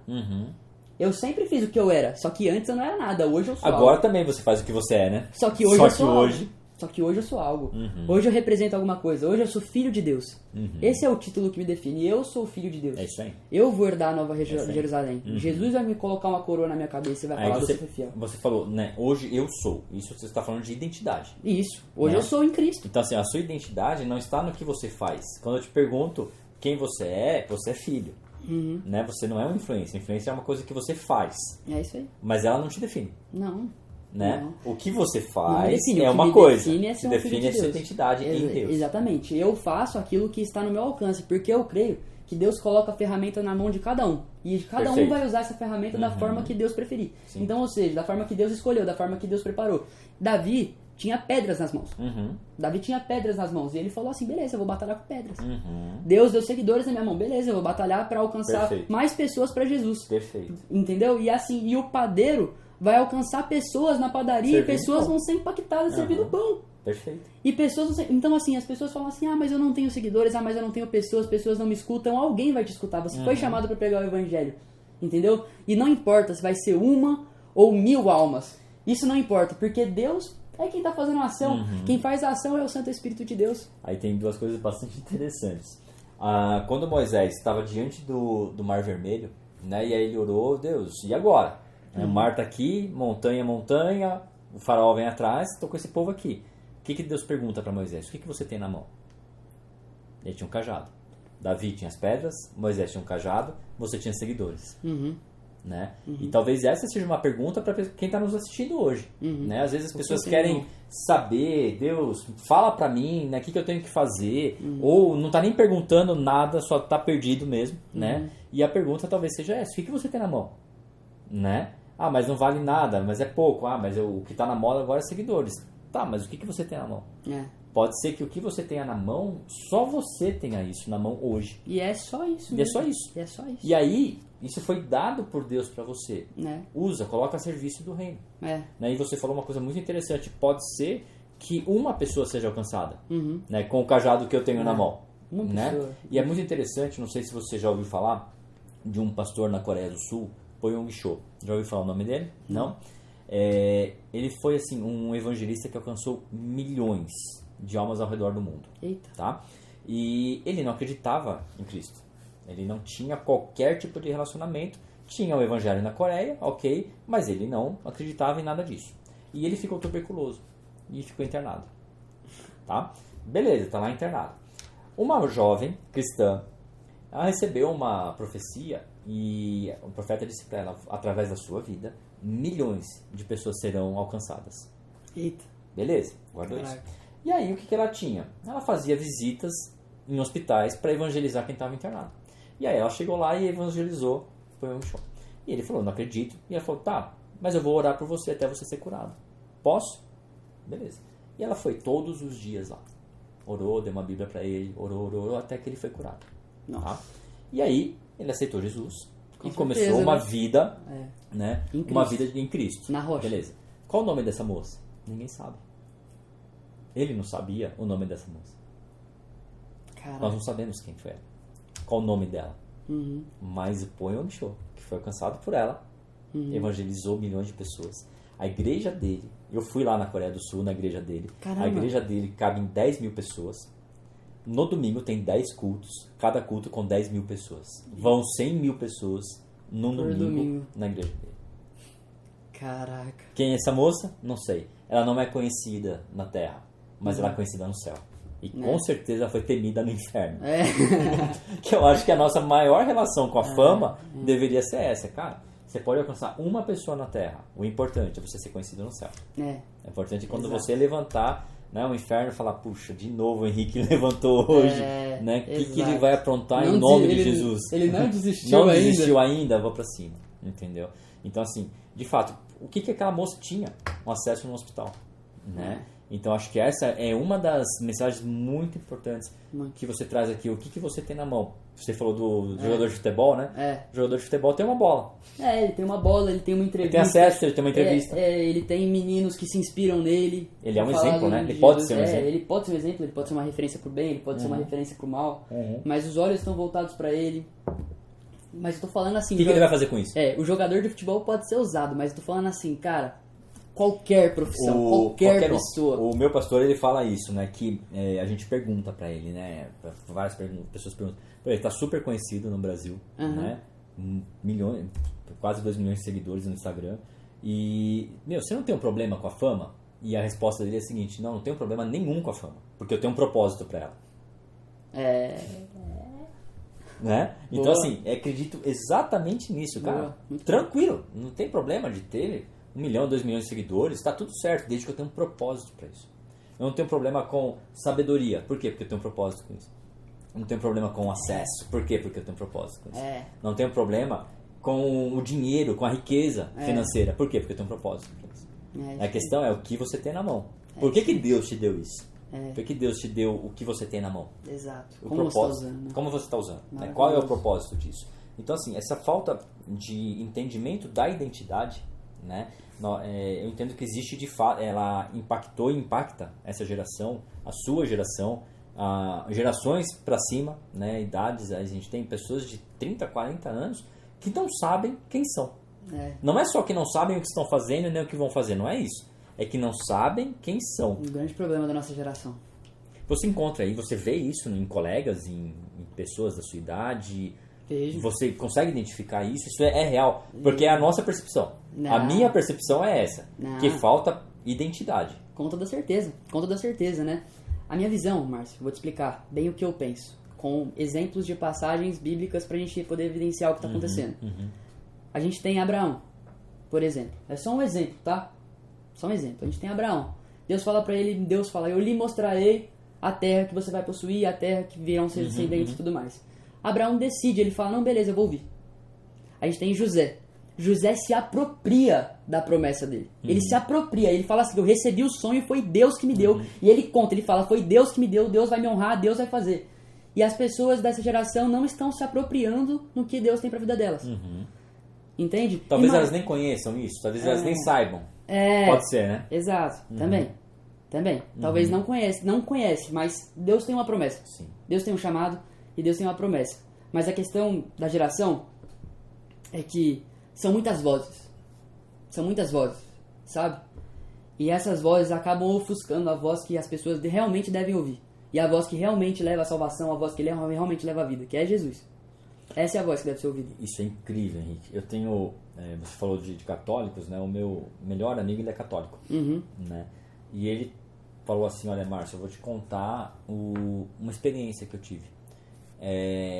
Eu sempre fiz o que eu era, só que antes eu não era nada. Hoje eu sou Agora algo. Também você faz o que você é, né? Só que hoje eu sou algo. Só que hoje eu sou algo. Hoje eu represento alguma coisa. Hoje eu sou filho de Deus. Esse é o título que me define. Eu sou filho de Deus. É isso aí. Eu vou herdar a nova Jerusalém. Jesus vai me colocar uma coroa na minha cabeça e vai falar, você foi fiel. Você falou, né? Hoje eu sou. Isso você está falando de identidade. Isso. Hoje eu sou em Cristo. Então assim, a sua identidade não está no que você faz. Quando eu te pergunto quem você é filho. Né? Você não é um influencer. Influencer é uma coisa que você faz. É isso aí. Mas ela não te define. Não. Né? Não. O que você faz é uma coisa. Define a sua identidade em Deus. Exatamente. Eu faço aquilo que está no meu alcance, porque eu creio que Deus coloca a ferramenta na mão de cada um. E cada um vai usar essa ferramenta da forma que Deus preferir. Sim. Então, ou seja, da forma que Deus escolheu, da forma que Deus preparou. Davi tinha pedras nas mãos. Davi tinha pedras nas mãos. E ele falou assim, beleza, eu vou batalhar com pedras. Deus deu seguidores na minha mão. Beleza, eu vou batalhar para alcançar mais pessoas para Jesus. Perfeito. Entendeu? E assim, e o padeiro vai alcançar pessoas na padaria e pessoas vão ser impactadas servindo pão. Perfeito. E pessoas vão ser... Então, assim, as pessoas falam assim, mas eu não tenho seguidores, mas eu não tenho pessoas não me escutam. Alguém vai te escutar. Você foi chamado para pregar o evangelho. Entendeu? E não importa se vai ser 1 ou 1000 almas. Isso não importa, porque Deus é quem está fazendo a ação. Quem faz a ação é o Santo Espírito de Deus. Aí tem duas coisas bastante interessantes. Quando Moisés estava diante do Mar Vermelho, né, e aí ele orou, Deus, e agora? O mar está aqui, montanha, o faraó vem atrás, estou com esse povo aqui. O que Deus pergunta para Moisés? O que você tem na mão? Ele tinha um cajado. Davi tinha as pedras, Moisés tinha um cajado, você tinha seguidores. Né? E talvez essa seja uma pergunta para quem está nos assistindo hoje. Né? Às vezes as pessoas querem saber, Deus, fala para mim, né, o que eu tenho que fazer, ou não está nem perguntando nada, só está perdido mesmo. Né? E a pergunta talvez seja essa, o que você tem na mão? Né? Mas não vale nada, mas é pouco. Mas o que está na moda agora é seguidores. Tá, mas o que você tem na mão? Pode ser que o que você tenha na mão, só você tenha isso na mão hoje. E é só isso. E é só isso. E aí, isso foi dado por Deus para você. Usa, coloca a serviço do reino. Né? E você falou uma coisa muito interessante. Pode ser que uma pessoa seja alcançada, né? Com o cajado que eu tenho na mão. Né? E é muito interessante, não sei se você já ouviu falar de um pastor na Coreia do Sul, Poyong Cho. Já ouviu falar o nome dele? Não? Ele foi assim um evangelista que alcançou milhões de almas ao redor do mundo. Eita. Tá? E ele não acreditava em Cristo. Ele não tinha qualquer tipo de relacionamento. Tinha o evangelho na Coreia, ok, mas ele não acreditava em nada disso. E ele ficou tuberculoso e ficou internado. Tá? Beleza, está lá internado. Uma jovem cristã, ela recebeu uma profecia e o profeta disse para ela, através da sua vida, milhões de pessoas serão alcançadas. Eita. Beleza, guardou isso. E aí o que ela tinha? Ela fazia visitas em hospitais para evangelizar quem estava internado. E aí ela chegou lá e evangelizou, foi um show. E ele falou, não acredito. E ela falou, tá, mas eu vou orar por você até você ser curado. Posso? Beleza. E ela foi todos os dias lá. Orou, deu uma Bíblia para ele, orou, até que ele foi curado. Tá? E aí, ele aceitou Jesus e começou uma vida, né? Uma vida em Cristo. Na rocha. Beleza. Qual o nome dessa moça? Ninguém sabe. Ele não sabia o nome dessa moça. Caraca. Nós não sabemos quem foi ela. Qual o nome dela. Mas o Paul Yong-cho, que foi alcançado por ela, evangelizou milhões de pessoas. A igreja dele, eu fui lá na Coreia do Sul, na igreja dele. Caramba. A igreja dele cabe em 10 mil pessoas. No domingo tem 10 cultos, cada culto com 10 mil pessoas. Vão 100 mil pessoas no domingo na igreja dele. Caraca. Quem é essa moça? Não sei. Ela não é conhecida na terra, mas ela é conhecida no céu. E com certeza ela foi temida no inferno. Que eu acho que a nossa maior relação com a fama deveria ser essa, cara. Você pode alcançar uma pessoa na terra. O importante é você ser conhecido no céu. É importante quando você levantar, né, o inferno e falar, puxa, de novo o Henrique levantou hoje. Né? O que ele vai aprontar em nome de Jesus? Ele não desistiu ainda. Não desistiu ainda, vou pra cima. Entendeu? Então, assim, de fato, o que aquela moça tinha? Um acesso no hospital. Né? Então, acho que essa é uma das mensagens muito importantes que você traz aqui. O que você tem na mão? Você falou do jogador de futebol, né? O jogador de futebol tem uma bola. Ele tem uma bola, ele tem uma entrevista. Ele tem acesso, ele tem uma entrevista. Ele tem meninos que se inspiram nele. Ele é um exemplo, né? Ele pode ser um exemplo. Ele pode ser um exemplo, ele pode ser uma referência pro bem, ele pode ser uma referência pro mal. Mas os olhos estão voltados pra ele. Mas eu tô falando assim... O que ele vai fazer com isso? O jogador de futebol pode ser usado, mas eu tô falando assim, cara... Qualquer profissão, qualquer pessoa. O meu pastor, ele fala isso, né? Que a gente pergunta pra ele, né? Várias pessoas perguntam. Ele tá super conhecido no Brasil, né? Milhões, quase 2 milhões de seguidores no Instagram. E, você não tem um problema com a fama? E a resposta dele é a seguinte: não tenho problema nenhum com a fama, porque eu tenho um propósito pra ela. Né? Então, assim, acredito exatamente nisso, cara. Tranquilo, não tem problema de ter 1 milhão, 2 milhões de seguidores, tá tudo certo, desde que eu tenha um propósito pra isso. Eu não tenho problema com sabedoria. Por quê? Porque eu tenho um propósito com isso. Eu não tenho problema com acesso. Por quê? Porque eu tenho um propósito com isso. Não tenho problema com o dinheiro, com a riqueza financeira. Por quê? Porque eu tenho um propósito com isso. A questão é o que você tem na mão. Por que Deus te deu isso? Por que Deus te deu o que você tem na mão? Exato. Como você está usando? Como você está usando? Qual é o propósito disso? Então, assim, essa falta de entendimento da identidade, né? Eu entendo que existe de fato, ela impactou e impacta essa geração, a sua geração, gerações para cima, né? Idades, a gente tem pessoas de 30, 40 anos que não sabem quem são. Não é só que não sabem o que estão fazendo nem o que vão fazer, não é isso. É que não sabem quem são. Um grande problema da nossa geração. Você encontra aí, você vê isso em colegas, em pessoas da sua idade. Vejo. Você consegue identificar isso? Isso é real, porque é a nossa percepção. A minha percepção é essa, que falta identidade. Com toda certeza, né? A minha visão, Márcio, vou te explicar bem o que eu penso, com exemplos de passagens bíblicas pra gente poder evidenciar o que está acontecendo. A gente tem Abraão, por exemplo. É só um exemplo, tá? Só um exemplo. A gente tem Abraão. Deus fala pra ele, eu lhe mostrarei a terra que você vai possuir, a terra que virão seus descendentes e tudo mais. Abraão decide, ele fala, não, beleza, eu vou ouvir. A gente tem José. José se apropria da promessa dele. Ele se apropria, ele fala assim, eu recebi o sonho e foi Deus que me deu. E ele conta, ele fala, foi Deus que me deu, Deus vai me honrar, Deus vai fazer. E as pessoas dessa geração não estão se apropriando no que Deus tem pra vida delas. Entende? Talvez elas nem conheçam isso, talvez elas nem saibam. Pode ser, né? Exato, também. Talvez não conhece, mas Deus tem uma promessa. Sim. Deus tem um chamado e Deus tem uma promessa. Mas a questão da geração é que são muitas vozes, sabe? E essas vozes acabam ofuscando a voz que as pessoas realmente devem ouvir. E a voz que realmente leva a salvação, a voz que realmente leva a vida, que é Jesus. Essa é a voz que deve ser ouvida. Isso é incrível, Henrique. Eu tenho... você falou de católicos, né? O meu melhor amigo, ele é católico. Né? E ele falou assim, olha, Márcio, eu vou te contar uma experiência que eu tive.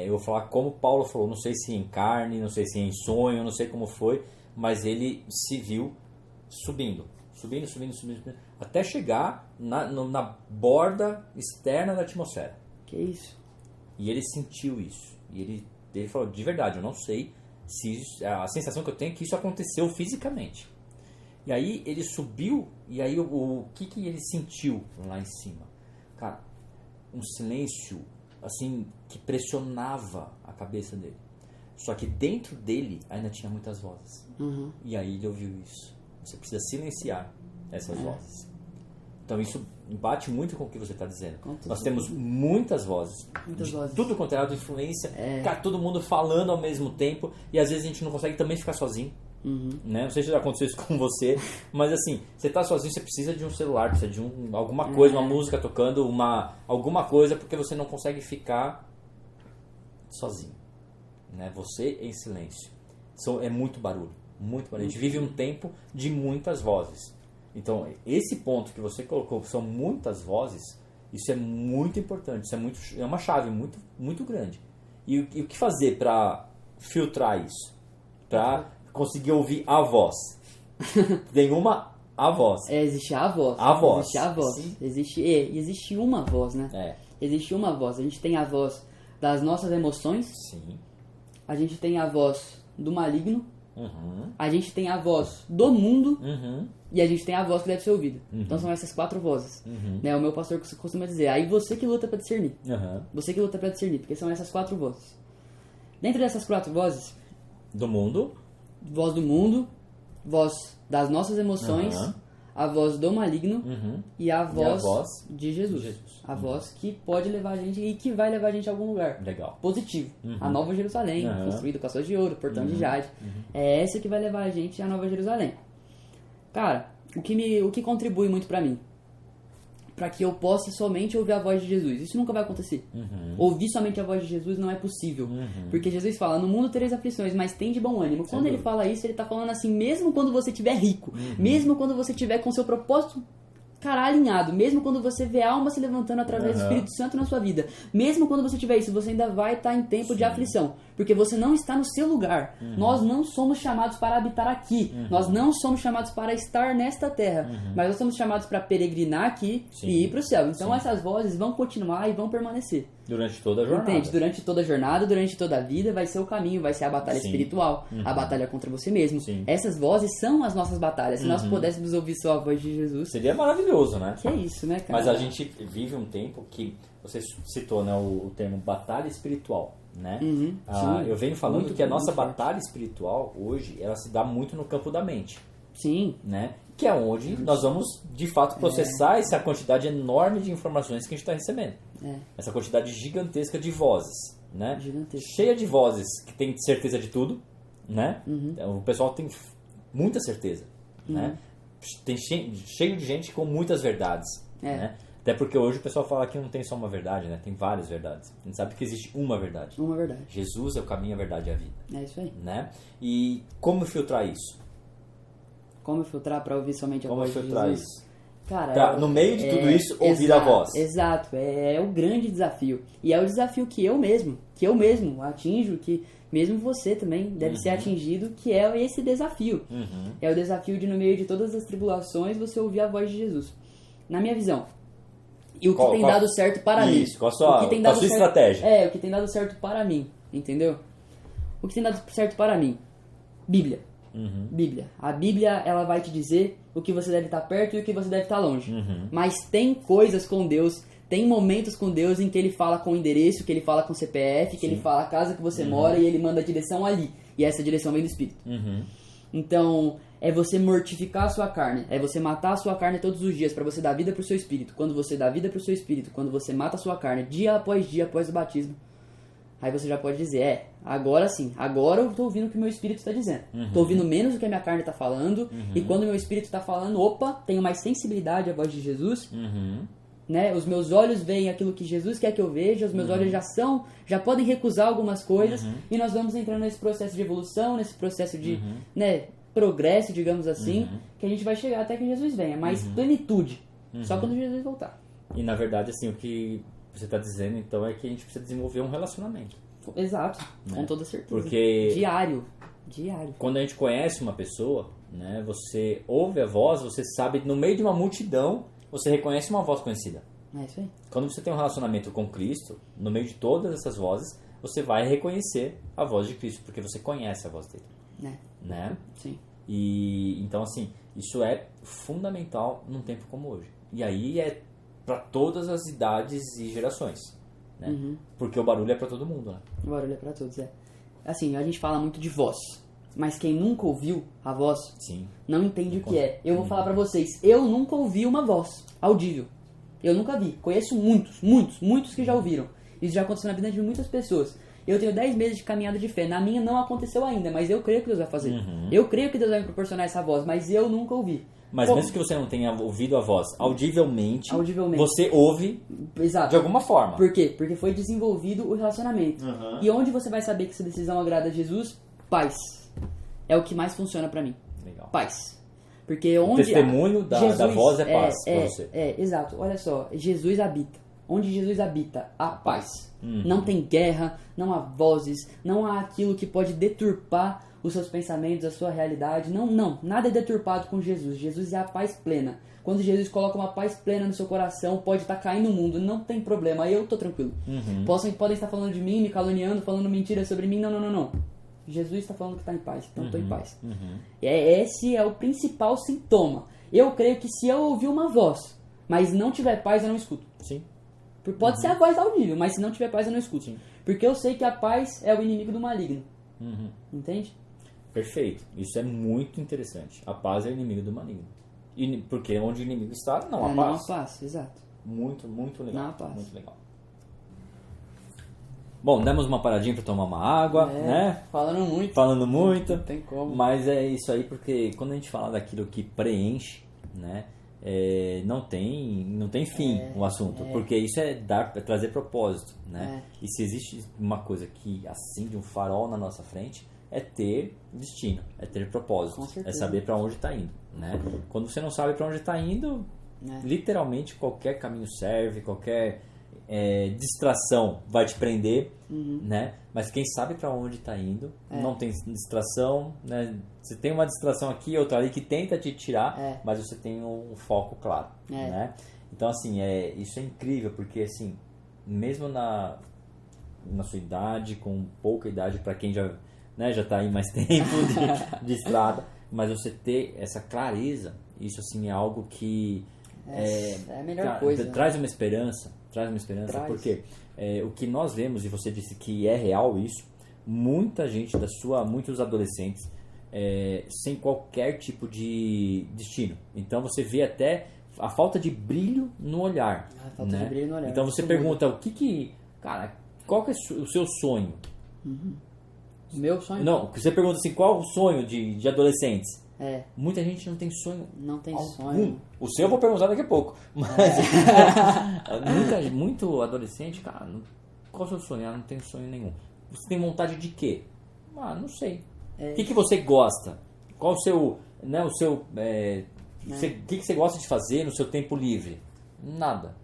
Eu vou falar como Paulo falou, não sei se em carne, não sei se em sonho, não sei como foi, mas ele se viu subindo, até chegar na borda externa da atmosfera. Que isso? E ele sentiu isso. E ele falou, de verdade, eu não sei se a sensação que eu tenho é que isso aconteceu fisicamente. E aí ele subiu, e aí o que ele sentiu lá em cima? Cara, um silêncio, assim, que pressionava a cabeça dele. Só que dentro dele ainda tinha muitas vozes. E aí ele ouviu isso. Você precisa silenciar essas vozes. Então isso bate muito com o que você está dizendo. Nós temos muitas vozes. Muitas vozes. Tudo quanto é lado de influência. Cara, todo mundo falando ao mesmo tempo. E às vezes a gente não consegue também ficar sozinho. Né? Não sei se já aconteceu isso com você. Mas assim, você está sozinho, você precisa de um celular. Precisa de alguma coisa, uma música tocando. Alguma coisa, porque você não consegue ficar sozinho. Né? Você em silêncio. É muito barulho. Muito barulho. A gente vive um tempo de muitas vozes. Então, esse ponto que você colocou, que são muitas vozes, isso é muito importante. Isso é uma chave muito, muito grande. E o que fazer para filtrar isso? Para conseguir ouvir a voz? Tem a voz. Existe a voz. A voz. Existe a voz. Existe uma voz, né? Existe uma voz. A gente tem a voz das nossas emoções. Sim. A gente tem a voz do maligno. A gente tem a voz do mundo. E a gente tem a voz que deve ser ouvida. Então são essas 4 vozes. Né? O meu pastor costuma dizer, aí você que luta para discernir. Você que luta para discernir, porque são essas 4 vozes. Dentro dessas 4 vozes... Do mundo. Voz do mundo, voz das nossas emoções, a voz do maligno e a voz de Jesus. A voz que pode levar a gente e que vai levar a gente a algum lugar. Legal. Positivo. A Nova Jerusalém, construída com ações de ouro, portão de jade. É essa que vai levar a gente à Nova Jerusalém. Cara, o que contribui muito pra mim? Pra que eu possa somente ouvir a voz de Jesus. Isso nunca vai acontecer. Ouvir somente a voz de Jesus não é possível. Porque Jesus fala, no mundo tereis aflições, mas tem de bom ânimo. Quando ele fala isso, ele tá falando assim, mesmo quando você estiver rico, mesmo quando você estiver com seu propósito, cara, alinhado, mesmo quando você vê a alma se levantando através do Espírito Santo na sua vida, mesmo quando você tiver isso, você ainda vai estar em tempo de aflição, porque você não está no seu lugar. Nós não somos chamados para habitar aqui, nós não somos chamados para estar nesta terra, mas nós somos chamados para peregrinar aqui e ir para o céu. Então essas vozes vão continuar e vão permanecer. Durante toda a jornada. Entende? Durante toda a jornada, durante toda a vida, vai ser o caminho, vai ser a batalha espiritual, a batalha contra você mesmo. Essas vozes são as nossas batalhas. Se nós pudéssemos ouvir só a voz de Jesus... Seria maravilhoso, né? Que é isso, né, cara? Mas a gente vive um tempo que... Você citou, né, o termo batalha espiritual, né? Eu venho falando que a nossa batalha espiritual, hoje, ela se dá muito no campo da mente. Sim. Né? Que é onde nós vamos, de fato, processar essa quantidade enorme de informações que a gente está recebendo. Essa quantidade gigantesca de vozes, né? Cheia de vozes que tem certeza de tudo, né? O pessoal tem muita certeza, né? Tem cheio de gente com muitas verdades, né? Até porque hoje o pessoal fala que não tem só uma verdade, né? Tem várias verdades. A gente sabe que existe uma verdade. Uma verdade. Jesus é o caminho, a verdade e a vida. É isso aí. Né? E como filtrar isso? Como filtrar para ouvir somente a voz de Jesus? Como filtrar isso? Cara, no meio de tudo isso, ouvir a voz. Exato, é o grande desafio. E é o desafio que eu mesmo atinjo, que mesmo você também deve ser atingido, que é esse desafio. É o desafio de, no meio de todas as tribulações, você ouvir a voz de Jesus. Na minha visão. E o que tem dado certo para mim. Isso, qual a sua estratégia? O que tem dado certo para mim, entendeu? O que tem dado certo para mim? Bíblia. Bíblia. A Bíblia, ela vai te dizer o que você deve estar perto e o que você deve estar longe. Mas tem coisas com Deus, tem momentos com Deus em que ele fala com endereço, que ele fala com CPF, que ele fala a casa que você mora e ele manda a direção ali. E essa direção vem do Espírito. Então, é você mortificar a sua carne, é você matar a sua carne todos os dias para você dar vida para o seu espírito. Quando você dá vida para o seu espírito, quando você mata a sua carne dia após o batismo, aí você já pode dizer, agora sim, agora eu estou ouvindo o que o meu espírito está dizendo. Estou ouvindo menos o que a minha carne está falando, e quando o meu espírito está falando, opa, tenho mais sensibilidade à voz de Jesus, né? Os meus olhos veem aquilo que Jesus quer que eu veja, os meus olhos já podem recusar algumas coisas, e nós vamos entrando nesse processo de evolução, nesse processo de progresso, digamos assim, que a gente vai chegar até que Jesus venha, mas plenitude, só quando Jesus voltar. E na verdade, assim, o que você está dizendo, então, é que a gente precisa desenvolver um relacionamento. Exato, né? Com toda certeza. Porque Diário. Quando a gente conhece uma pessoa, né, você ouve a voz, você sabe, no meio de uma multidão, você reconhece uma voz conhecida. É isso aí. Quando você tem um relacionamento com Cristo, no meio de todas essas vozes, você vai reconhecer a voz de Cristo, porque você conhece a voz dele. Né? Sim. E então, assim, Isso é fundamental num tempo como hoje. E aí é para todas as idades e gerações, né? Porque o barulho é para todo mundo, né? O barulho é para todos, Assim, a gente fala muito de voz, mas quem nunca ouviu a voz não entende o que é. Eu vou falar para vocês, eu nunca ouvi uma voz audível. Eu nunca vi. Conheço muitos que já ouviram. Isso já aconteceu na vida de muitas pessoas. Eu tenho 10 meses de caminhada de fé. Na minha não aconteceu ainda, mas eu creio que Deus vai fazer. Eu creio que Deus vai me proporcionar essa voz, mas eu nunca ouvi. Mas mesmo que você não tenha ouvido a voz audivelmente. Você ouve de alguma forma. Por quê? Porque foi desenvolvido o relacionamento. E onde você vai saber que essa decisão agrada a Jesus? Paz. É o que mais funciona pra mim. Legal. Paz. Porque onde o testemunho da voz é paz pra você. Exato. Olha só, Jesus habita. Onde Jesus habita, há paz. Não tem guerra, não há vozes, não há aquilo que pode deturpar os seus pensamentos, a sua realidade. Não, nada é deturpado com Jesus. Jesus é a paz plena. Quando Jesus coloca uma paz plena no seu coração, pode estar caindo o mundo, não tem problema, aí eu tô tranquilo. Podem estar falando de mim, me caluniando, falando mentiras sobre mim, não. Jesus está falando que está em paz, então estou em paz. Esse é o principal sintoma. Eu creio que se eu ouvir uma voz, mas não tiver paz, eu não escuto. Sim. Pode ser a voz audível, mas se não tiver paz, eu não escuto. Sim. Porque eu sei que a paz é o inimigo do maligno. Entende? Perfeito. Isso é muito interessante. A paz é o inimigo do maligno. Porque onde o inimigo está, não há paz. Não há paz, exato. Muito legal. Não há paz. Muito legal. Bom, demos uma paradinha para tomar uma água, né? Falando muito. Não tem como. Mas é isso aí, porque quando a gente fala daquilo que preenche, né? Não tem fim o assunto, porque isso é trazer propósito, né? E se existe uma coisa que acende um farol na nossa frente, é ter destino, é ter propósito, é saber para onde está indo, né? Quando você não sabe para onde está indo, literalmente qualquer caminho serve, qualquer distração vai te prender, né? Mas quem sabe para onde está indo, não tem distração, né? Você tem uma distração aqui, outra ali que tenta te tirar, mas você tem um foco claro, né? Então assim, isso é incrível, porque assim, mesmo na sua idade, com pouca idade, para quem já está aí mais tempo de estrada, mas você ter essa clareza, isso assim é algo que é a melhor coisa. Traz uma esperança, porque o que nós vemos, e você disse que é real isso, muita gente muitos adolescentes sem qualquer tipo de destino. Então você vê até a falta de brilho no olhar. De brilho no olhar. Então você pergunta, qual que é o seu sonho? Meu sonho? Não, você pergunta assim, qual o sonho de adolescentes? Muita gente não tem sonho. Não tem sonho. O seu eu vou perguntar daqui a pouco. Mas muito adolescente, cara, qual é o seu sonho? Não tenho sonho nenhum. Você tem vontade de quê? Não sei. O que você gosta? Qual o seu... o que você gosta de fazer no seu tempo livre? Nada.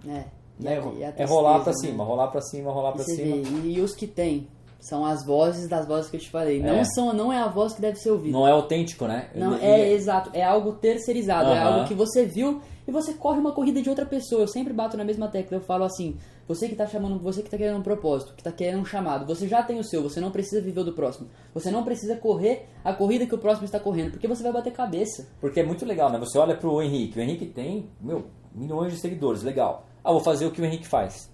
Rolar pra cima, rolar pra cima. E os que tem? São as vozes das vozes que eu te falei. Não é a voz que deve ser ouvida. Não é autêntico, né? Não, exato. É algo terceirizado. É algo que você viu e você corre uma corrida de outra pessoa. Eu sempre bato na mesma tecla. Eu falo assim, você que tá querendo um propósito, que tá querendo um chamado, você já tem o seu, você não precisa viver o do próximo. Você não precisa correr a corrida que o próximo está correndo, porque você vai bater cabeça. Porque é muito legal, né? Você olha pro Henrique. O Henrique tem, milhões de seguidores. Legal. Vou fazer o que o Henrique faz.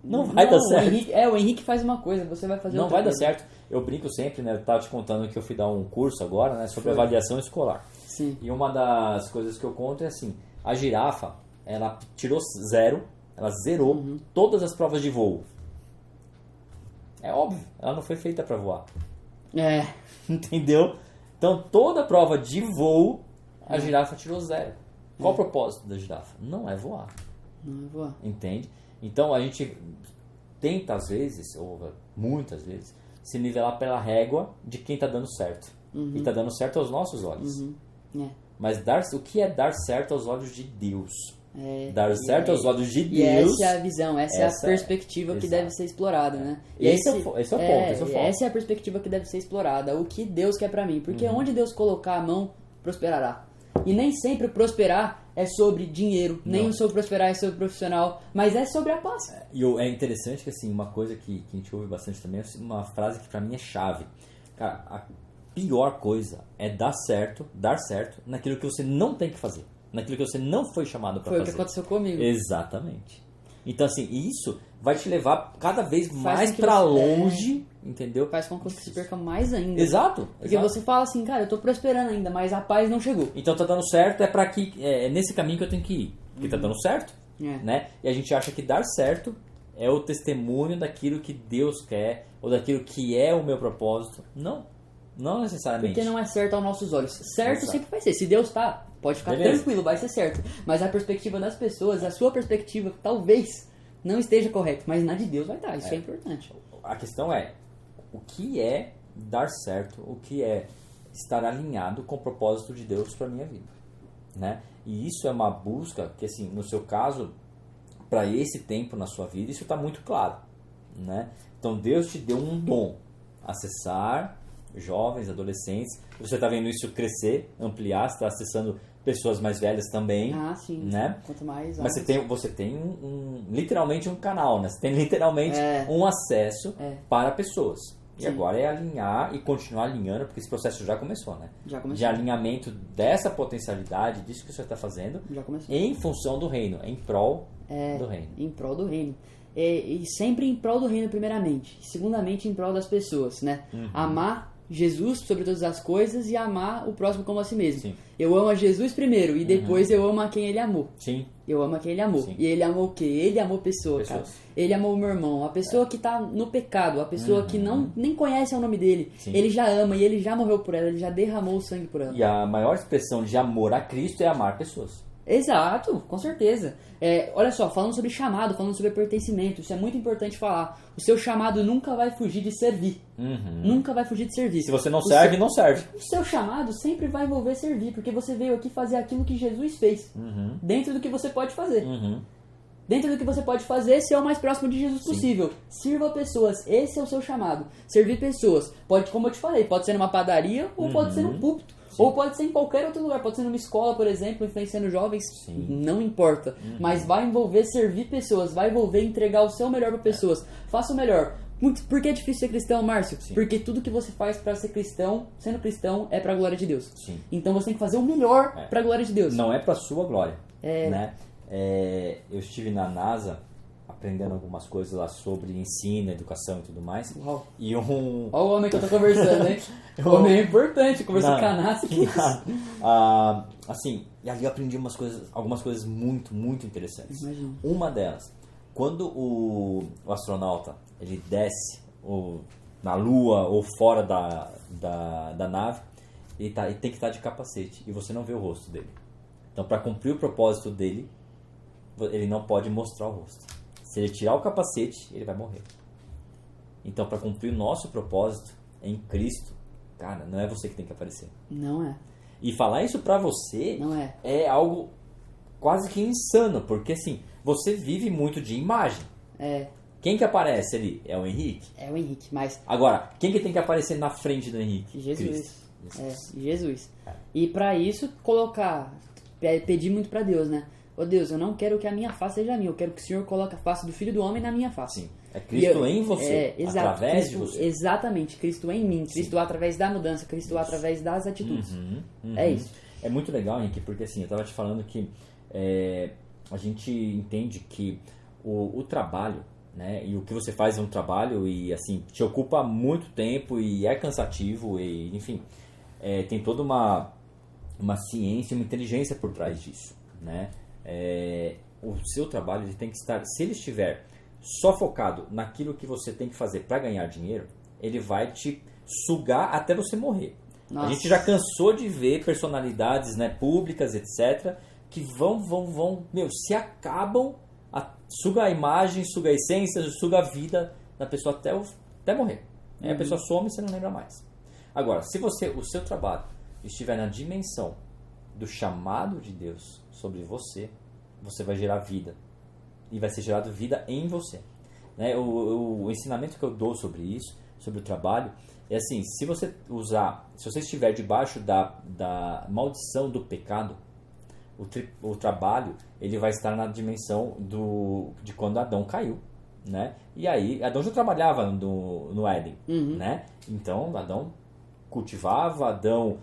Não vai dar certo. O Henrique faz uma coisa, você vai fazer outra. Não vai dar certo. Eu brinco sempre, né? Eu tava te contando que eu fui dar um curso agora, né? Sobre avaliação escolar. Sim. E uma das coisas que eu conto é assim, a girafa, ela tirou 0, ela zerou todas as provas de voo. É óbvio, ela não foi feita para voar. Entendeu? Então, toda prova de voo, a girafa tirou 0. Qual o propósito da girafa? Não é voar. Não é voar. Entende? Então a gente tenta às vezes, ou muitas vezes, se nivelar pela régua de quem está dando certo. E está dando certo aos nossos olhos. Mas o que é dar certo aos olhos de Deus? Dar certo aos olhos de Deus. E essa é a visão, essa é a perspectiva que deve ser explorada, né? E esse é o ponto, esse é o foco. Essa é a perspectiva que deve ser explorada. O que Deus quer pra mim. Porque onde Deus colocar a mão, prosperará. E nem sempre prosperar é sobre dinheiro, nem sobre prosperar é sobre profissional, mas é sobre a paz. E é interessante que assim, uma coisa que a gente ouve bastante também é uma frase que pra mim é chave. Cara, pior coisa é dar certo naquilo que você não tem que fazer. Naquilo que você não foi chamado para fazer. Foi o que aconteceu comigo. Exatamente. Então, assim, isso vai te levar cada vez mais para longe, entendeu? Faz com que você se perca mais ainda. Exato. Porque você fala assim, cara, eu tô prosperando ainda, mas a paz não chegou. Então tá dando certo, é nesse caminho que eu tenho que ir. Porque tá dando certo, né? E a gente acha que dar certo é o testemunho daquilo que Deus quer, ou daquilo que é o meu propósito. Não necessariamente. Porque não é certo aos nossos olhos. Certo sempre vai ser. Se Deus tá, pode ficar tranquilo, vai ser certo. Mas a perspectiva das pessoas, a sua perspectiva, talvez não esteja correta. Mas na de Deus vai estar, isso é importante. A questão é, o que é dar certo, o que é estar alinhado com o propósito de Deus para minha vida, né? E isso é uma busca que, assim, no seu caso, para esse tempo na sua vida, isso está muito claro, né? Então Deus te deu um dom, acessar jovens, adolescentes. Você está vendo isso crescer, ampliar, você está acessando pessoas mais velhas também. Ah, sim. Né? Quanto mais... Mas você tem literalmente um canal, né? Você tem literalmente um acesso para pessoas. E sim, agora é alinhar e continuar alinhando, porque esse processo já começou, né? Já começou. De alinhamento dessa potencialidade, disso que você está fazendo, já começou, em função do reino, em prol do reino. Em prol do reino. E sempre em prol do reino, primeiramente. Segundamente, em prol das pessoas, né? Amar Jesus sobre todas as coisas e amar o próximo como a si mesmo. Sim. Eu amo a Jesus primeiro e depois eu amo a quem ele amou. Sim. Eu amo a quem ele amou. Sim. E ele amou o quê? Ele amou pessoas. Cara. Ele amou o meu irmão. A pessoa que tá no pecado. A pessoa que nem conhece o nome dele. Sim. Ele já ama e ele já morreu por ela. Ele já derramou o sangue por ela. E a maior expressão de amor a Cristo é amar pessoas. Exato, com certeza. Olha só, falando sobre chamado, falando sobre pertencimento, isso é muito importante falar. O seu chamado nunca vai fugir de servir. Nunca vai fugir de servir. Se você não serve, não serve. O seu chamado sempre vai envolver servir, porque você veio aqui fazer aquilo que Jesus fez. Dentro do que você pode fazer. Dentro do que você pode fazer, ser o mais próximo de Jesus possível. Sirva pessoas, esse é o seu chamado. Servir pessoas. Pode, como eu te falei, pode ser numa padaria ou pode ser num púlpito. Sim. Ou pode ser em qualquer outro lugar, pode ser numa escola, por exemplo, influenciando jovens, sim, não importa. Mas vai envolver servir pessoas, vai envolver entregar o seu melhor para pessoas. Faça o melhor. Por que é difícil ser cristão, Márcio? Sim. Porque tudo que você faz para ser cristão, sendo cristão, é para a glória de Deus. Sim. Então você tem que fazer o melhor para a glória de Deus. Não é para sua glória. Né? Eu estive na NASA aprendendo algumas coisas lá sobre ensino, educação e tudo mais. Uau. E Olha o homem que eu tô conversando, hein? O homem é importante, conversando com a NASA. Assim, e ali eu aprendi algumas coisas muito, muito interessantes. Imagina. Uma delas, quando o astronauta ele desce na Lua ou fora da nave, ele tem que estar de capacete e você não vê o rosto dele. Então, para cumprir o propósito dele, ele não pode mostrar o rosto. Se ele tirar o capacete, ele vai morrer. Então, para cumprir o nosso propósito em Cristo, cara, não é você que tem que aparecer. Não é. E falar isso pra você não é algo quase que insano, porque assim, você vive muito de imagem. Quem que aparece ali? É o Henrique? É o Henrique, mas... Agora, quem que tem que aparecer na frente do Henrique? Jesus. Jesus. E pra isso, pedir muito pra Deus, né? Ô Deus, eu não quero que a minha face seja minha, eu quero que o Senhor coloque a face do Filho do Homem na minha face. Sim. É Cristo em você, através de você. Exatamente, Cristo em mim, Cristo através da mudança, Cristo através das atitudes. É isso. É muito legal, Henrique, porque assim, eu estava te falando que a gente entende que o trabalho, né, e o que você faz é um trabalho e assim, te ocupa muito tempo e é cansativo e enfim, tem toda uma ciência, uma inteligência por trás disso, né? O seu trabalho ele tem que estar, se ele estiver só focado naquilo que você tem que fazer para ganhar dinheiro, ele vai te sugar até você morrer. Nossa. A gente já cansou de ver personalidades, né, públicas, etc, que vão, se acabam, suga a imagem, suga a essência, suga a vida da pessoa até morrer. Aí a pessoa some e você não lembra mais. Agora, se o seu trabalho estiver na dimensão do chamado de Deus sobre você, você vai gerar vida. E vai ser gerado vida em você. Né? O ensinamento que eu dou sobre isso, sobre o trabalho, é assim, se você estiver debaixo da maldição do pecado, o trabalho ele vai estar na dimensão de quando Adão caiu. Né? E aí, Adão já trabalhava no Éden. Né? Então, Adão cultivava, Adão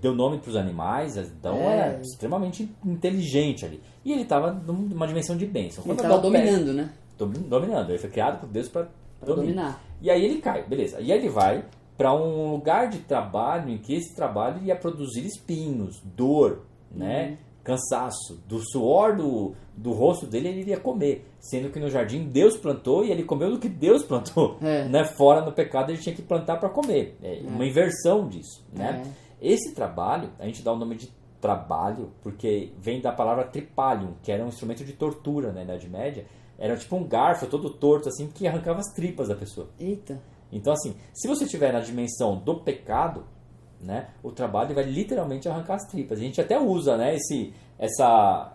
deu nome para os animais, Adão era extremamente inteligente ali. E ele estava numa dimensão de bênção. Ele estava dominando, né? Dominando. Ele foi criado por Deus para dominar. E aí ele cai, beleza. E aí ele vai para um lugar de trabalho em que esse trabalho ia produzir espinhos, dor, né? Cansaço. Do suor do rosto dele ele iria comer. Sendo que no jardim Deus plantou e ele comeu do que Deus plantou. Né? Fora no pecado ele tinha que plantar para comer. Uma inversão disso. Né? Esse trabalho, a gente dá o nome de trabalho porque vem da palavra tripalium, que era um instrumento de tortura na Idade Média. Era tipo um garfo todo torto assim que arrancava as tripas da pessoa. Eita. Então assim, se você estiver na dimensão do pecado, né, o trabalho vai literalmente arrancar as tripas. A gente até usa, né, essa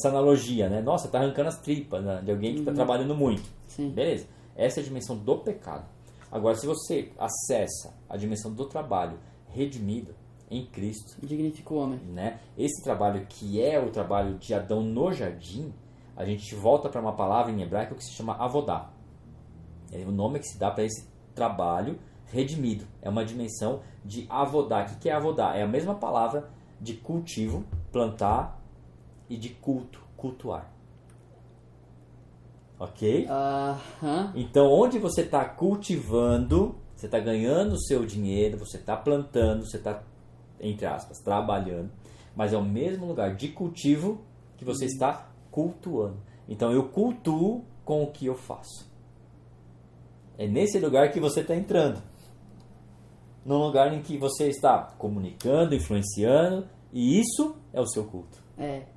analogia, né? Nossa, tá arrancando as tripas, né, de alguém que está trabalhando muito. Sim. Beleza? Essa é a dimensão do pecado. Agora, se você acessa a dimensão do trabalho redimido em Cristo, dignifica o homem, né? Esse trabalho que é o trabalho de Adão no jardim, a gente volta para uma palavra em hebraico que se chama avodá. É o nome que se dá para esse trabalho redimido. É uma dimensão de avodá. O que é avodá? É a mesma palavra de cultivo, plantar, e de culto, cultuar. Ok? Então, onde você está cultivando, você está ganhando o seu dinheiro, você está plantando, você está, entre aspas, trabalhando, mas é o mesmo lugar de cultivo que você está cultuando. Então, eu cultuo com o que eu faço. É nesse lugar que você está entrando. Num lugar em que você está comunicando, influenciando, e isso é o seu culto.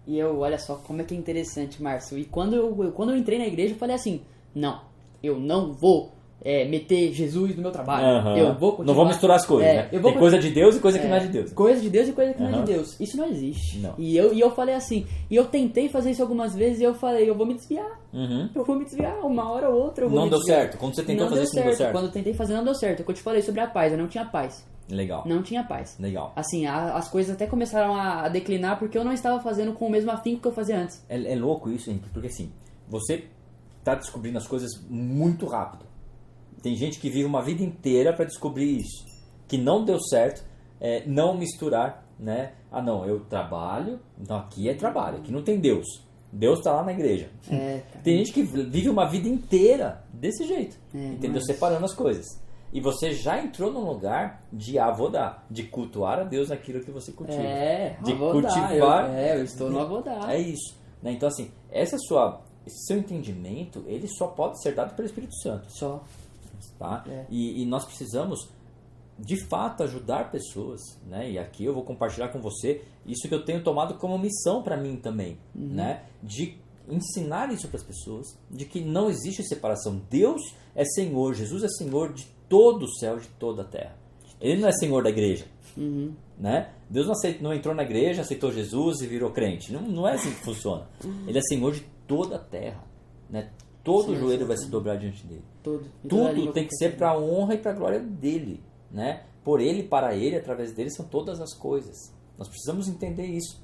E olha só como é que é interessante, Márcio. E quando eu entrei na igreja, eu falei assim, não, eu não vou meter Jesus no meu trabalho. Eu vou continuar, não vou misturar as coisas, né? Tem coisa de Deus e coisa que não é de Deus. Coisa de Deus e coisa que não é de Deus. Isso não existe. Não. E eu falei assim, e eu tentei fazer isso algumas vezes e eu falei, eu vou me desviar. Eu vou me desviar, uma hora ou outra eu vou não me deu desviar. certo. Quando você tentou fazer isso, não deu certo. Quando eu tentei fazer, não deu certo. O que eu te falei sobre a paz, eu não tinha paz. Legal. Não tinha paz. Legal. Assim, as coisas até começaram a declinar porque eu não estava fazendo com o mesmo afinco que eu fazia antes. É louco isso, Henrique, porque assim, você está descobrindo as coisas muito rápido. Tem gente que vive uma vida inteira para descobrir isso. Que não deu certo, não misturar, né? Ah, não, eu trabalho, então aqui é trabalho, aqui não tem Deus. Deus está lá na igreja. Tem gente que vive uma vida inteira desse jeito, entendeu? Separando as coisas. E você já entrou num lugar de avodá, de cultuar a Deus naquilo que você cultiva. De avodá, cultivar. Eu estou no avodá. É isso. Né? Então, assim, esse seu entendimento, ele só pode ser dado pelo Espírito Santo. Só. Tá? E nós precisamos, de fato, ajudar pessoas. Né? E aqui eu vou compartilhar com você isso que eu tenho tomado como missão para mim também. Né? De ensinar isso para as pessoas, de que não existe separação. Deus é Senhor, Jesus é Senhor de todo o céu, de toda a terra. Ele não é Senhor da igreja. Né? Deus não entrou na igreja, aceitou Jesus e virou crente. Não é assim que funciona. Ele é Senhor de toda a terra. Né? Todo joelho vai se dobrar diante dele. Tudo tem que ser para a honra e para a glória dele. Né? Por ele, para ele, através dele são todas as coisas. Nós precisamos entender isso.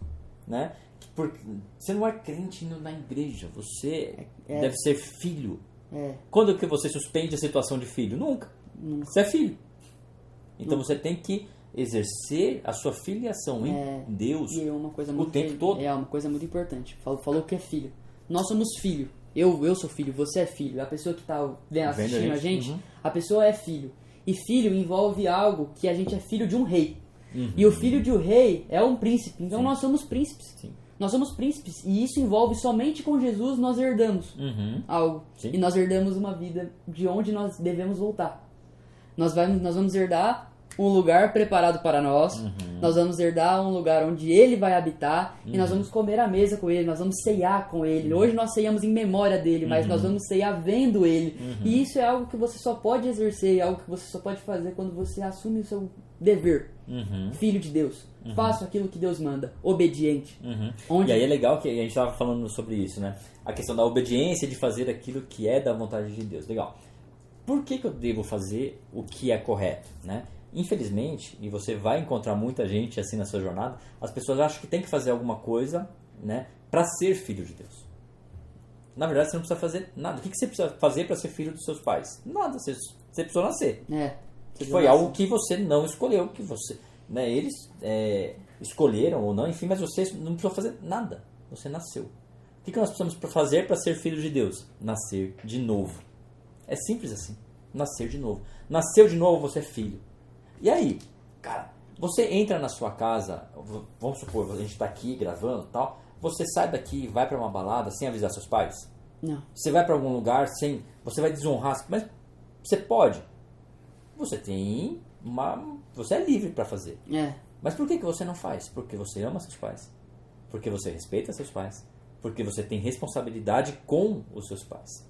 Né? Porque você não é crente indo na igreja. Você deve ser filho. Quando que você suspende a situação de filho? Nunca. Você é filho. Então você tem que exercer a sua filiação em Deus o tempo todo. É uma coisa muito importante. Falou que é filho. Nós somos filho. Eu sou filho, você é filho. A pessoa que está assistindo a gente, a pessoa é filho. E filho envolve algo que a gente é filho de um rei. E o filho de um rei é um príncipe. Então nós somos príncipes. Nós somos príncipes. E isso envolve somente com Jesus nós herdamos algo. E nós herdamos uma vida de onde nós devemos voltar. Nós vamos herdar um lugar preparado para nós. Nós vamos herdar um lugar onde Ele vai habitar. E nós vamos comer à mesa com Ele. Nós vamos ceiar com Ele. Hoje nós ceiamos em memória dEle, mas nós vamos ceiar vendo Ele. E isso é algo que você só pode exercer, é algo que você só pode fazer quando você assume o seu dever. Filho de Deus. Faço aquilo que Deus manda. Obediente. E aí é legal que a gente estava falando sobre isso, né? A questão da obediência, de fazer aquilo que é da vontade de Deus. Legal. Por que eu devo fazer o que é correto, né? Infelizmente, e você vai encontrar muita gente assim na sua jornada, as pessoas acham que tem que fazer alguma coisa, né, para ser filho de Deus. Na verdade, você não precisa fazer nada. O que você precisa fazer para ser filho dos seus pais? Nada, você precisou nascer. Foi algo que você não escolheu, que você, né, eles escolheram ou não, enfim, mas você não precisou fazer nada. Você nasceu. O que nós precisamos fazer para ser filho de Deus? Nascer de novo. É simples assim. Nascer de novo. Nasceu de novo, você é filho. E aí, cara, você entra na sua casa, vamos supor, a gente está aqui gravando e tal, você sai daqui e vai para uma balada sem avisar seus pais? Não. Você vai para algum lugar sem... Você vai desonrar, mas você pode. Você tem uma... Você é livre para fazer. Mas por que você não faz? Porque você ama seus pais. Porque você respeita seus pais. Porque você tem responsabilidade com os seus pais.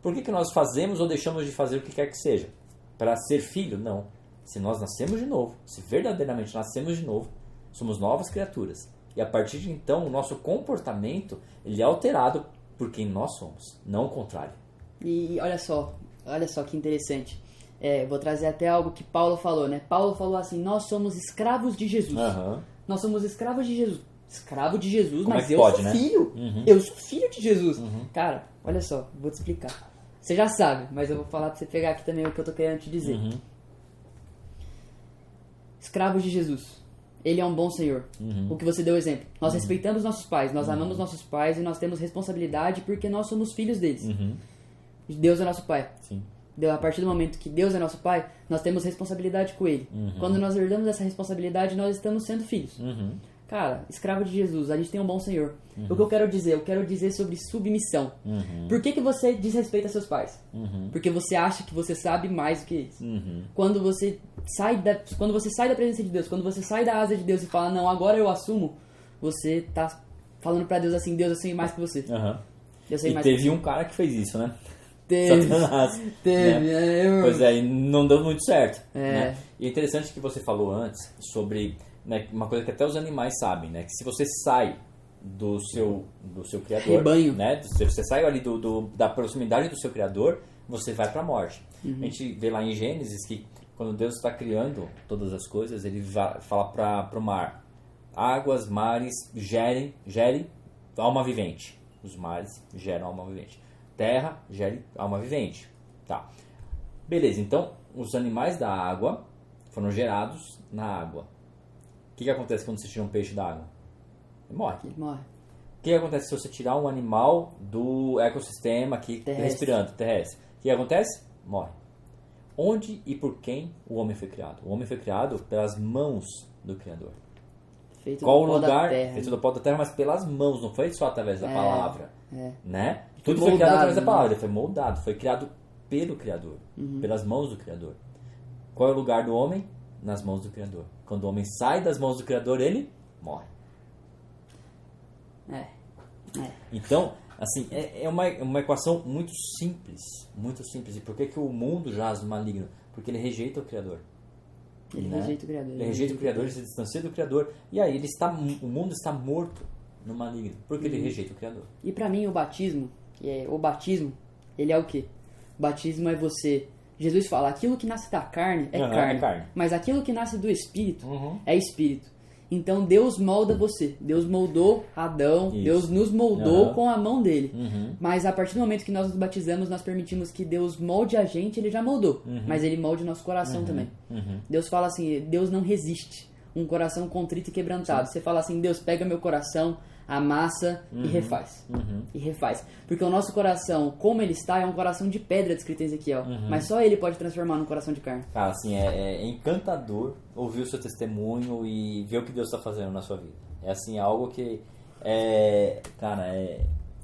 Por que nós fazemos ou deixamos de fazer o que quer que seja? Para ser filho? Não. Se nós nascemos de novo, se verdadeiramente nascemos de novo, somos novas criaturas. E a partir de então, o nosso comportamento ele é alterado por quem nós somos, não o contrário. E olha só que interessante. Vou trazer até algo que Paulo falou, né? Paulo falou assim, nós somos escravos de Jesus. Nós somos escravos de Jesus. Escravo de Jesus, como mas eu sou filho. Eu sou filho de Jesus. Cara, olha só, vou te explicar. Você já sabe, mas eu vou falar pra você pegar aqui também o que eu tô querendo te dizer. Escravos de Jesus. Ele é um bom Senhor. O que você deu exemplo. Nós respeitamos nossos pais, nós amamos nossos pais e nós temos responsabilidade porque nós somos filhos deles. Deus é nosso pai. Sim. A partir do momento que Deus é nosso pai, nós temos responsabilidade com ele. Quando nós herdamos essa responsabilidade, nós estamos sendo filhos. Cara, escravo de Jesus, a gente tem um bom Senhor. O que eu quero dizer? Eu quero dizer sobre submissão. Por que você desrespeita seus pais? Porque você acha que você sabe mais do que eles. Quando você sai da presença de Deus, quando você sai da asa de Deus e fala, não, agora eu assumo, você tá falando pra Deus assim, Deus, eu sei mais que você. Eu sei mais teve um cara que fez isso, né? Teve. Satanás. Teve. Né? Pois é, e não deu muito certo. Né? E é interessante que você falou antes sobre... Né, uma coisa que até os animais sabem, né? Que se você sai do seu criador, rebanho, né? Você sai ali da proximidade do seu criador, você vai para a morte. A gente vê lá em Gênesis que quando Deus está criando todas as coisas, ele fala para o mar: águas, mares, gere alma vivente. Os mares geram alma vivente. Terra gere alma vivente. Tá. Beleza, então os animais da água foram gerados na água. O que acontece quando você tira um peixe da água? Ele morre. O que acontece se você tirar um animal do ecossistema aqui respirando, terrestre? O que acontece? Morre. Onde e por quem o homem foi criado? O homem foi criado pelas mãos do Criador. Feito Qual o lugar? Feito do pó da terra, mas pelas mãos, não foi só através da palavra. Né? Tudo foi criado através da palavra, ele foi moldado, foi criado pelo Criador, pelas mãos do Criador. Qual é o lugar do homem? Nas mãos do Criador. Quando o homem sai das mãos do Criador, ele morre. Então, assim, é uma equação muito simples. Muito simples. E por que o mundo jaz no maligno? Porque ele rejeita o Criador. Ele rejeita o Criador. Ele rejeita o Criador, ele se distancia do Criador. E aí o mundo está morto no maligno. Porque ele rejeita o Criador. E pra mim o batismo, ele é o quê? O batismo é você... Jesus fala, aquilo que nasce da carne é carne, mas aquilo que nasce do Espírito é Espírito. Então Deus molda você. Deus moldou Adão, Deus nos moldou com a mão dele. Mas a partir do momento que nós nos batizamos, nós permitimos que Deus molde a gente, ele já moldou. Mas ele molde o nosso coração também. Deus fala assim, Deus não resiste um coração contrito e quebrantado. Você fala assim, Deus pega meu coração, amassa e refaz. E refaz. Porque o nosso coração, como ele está, é um coração de pedra, descrito em Ezequiel. Mas só ele pode transformar num coração de carne. Cara, assim, é encantador ouvir o seu testemunho e ver o que Deus está fazendo na sua vida. É assim, algo que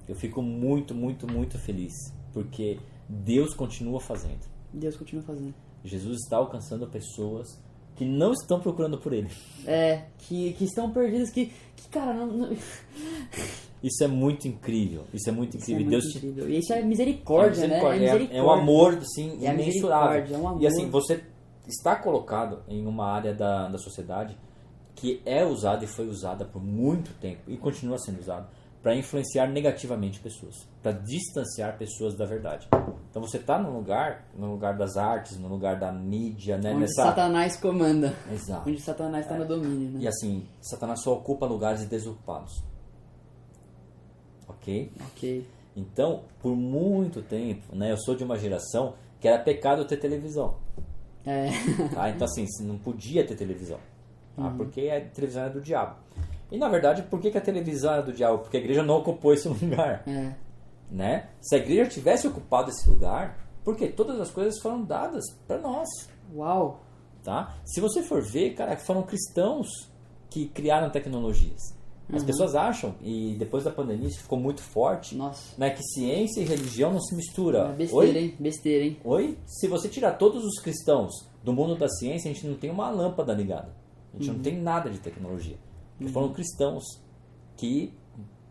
eu fico muito, muito, muito feliz. Porque Deus continua fazendo. Deus continua fazendo. Jesus está alcançando pessoas que não estão procurando por ele. Que estão perdidas, que cara, não... Isso é muito incrível. Isso é muito incrível. Deus incrível. E isso é misericórdia, né? É um amor, assim, imensurável. É um amor. E assim, você está colocado em uma área da sociedade que é usada e foi usada por muito tempo e continua sendo usada para influenciar negativamente pessoas, para distanciar pessoas da verdade. Então você está no lugar das artes, no lugar da mídia, né? Onde Satanás comanda. Exato. Onde Satanás está no domínio, né? E assim, Satanás só ocupa lugares desocupados. Ok? Então, por muito tempo, né? Eu sou de uma geração que era pecado ter televisão. Tá? Então, assim, não podia ter televisão. Tá? Porque a televisão era do diabo. E, na verdade, por que a televisão era do diabo? Porque a igreja não ocupou esse lugar. Né? Se a igreja tivesse ocupado esse lugar, porque todas as coisas foram dadas para nós. Uau! Tá? Se você for ver, cara, foram cristãos que criaram tecnologias. As pessoas acham, e depois da pandemia isso ficou muito forte, né, que ciência e religião não se misturam. Besteira, hein? Besteira, hein? Oi? Se você tirar todos os cristãos do mundo da ciência, a gente não tem uma lâmpada ligada. A gente não tem nada de tecnologia. Porque foram cristãos que,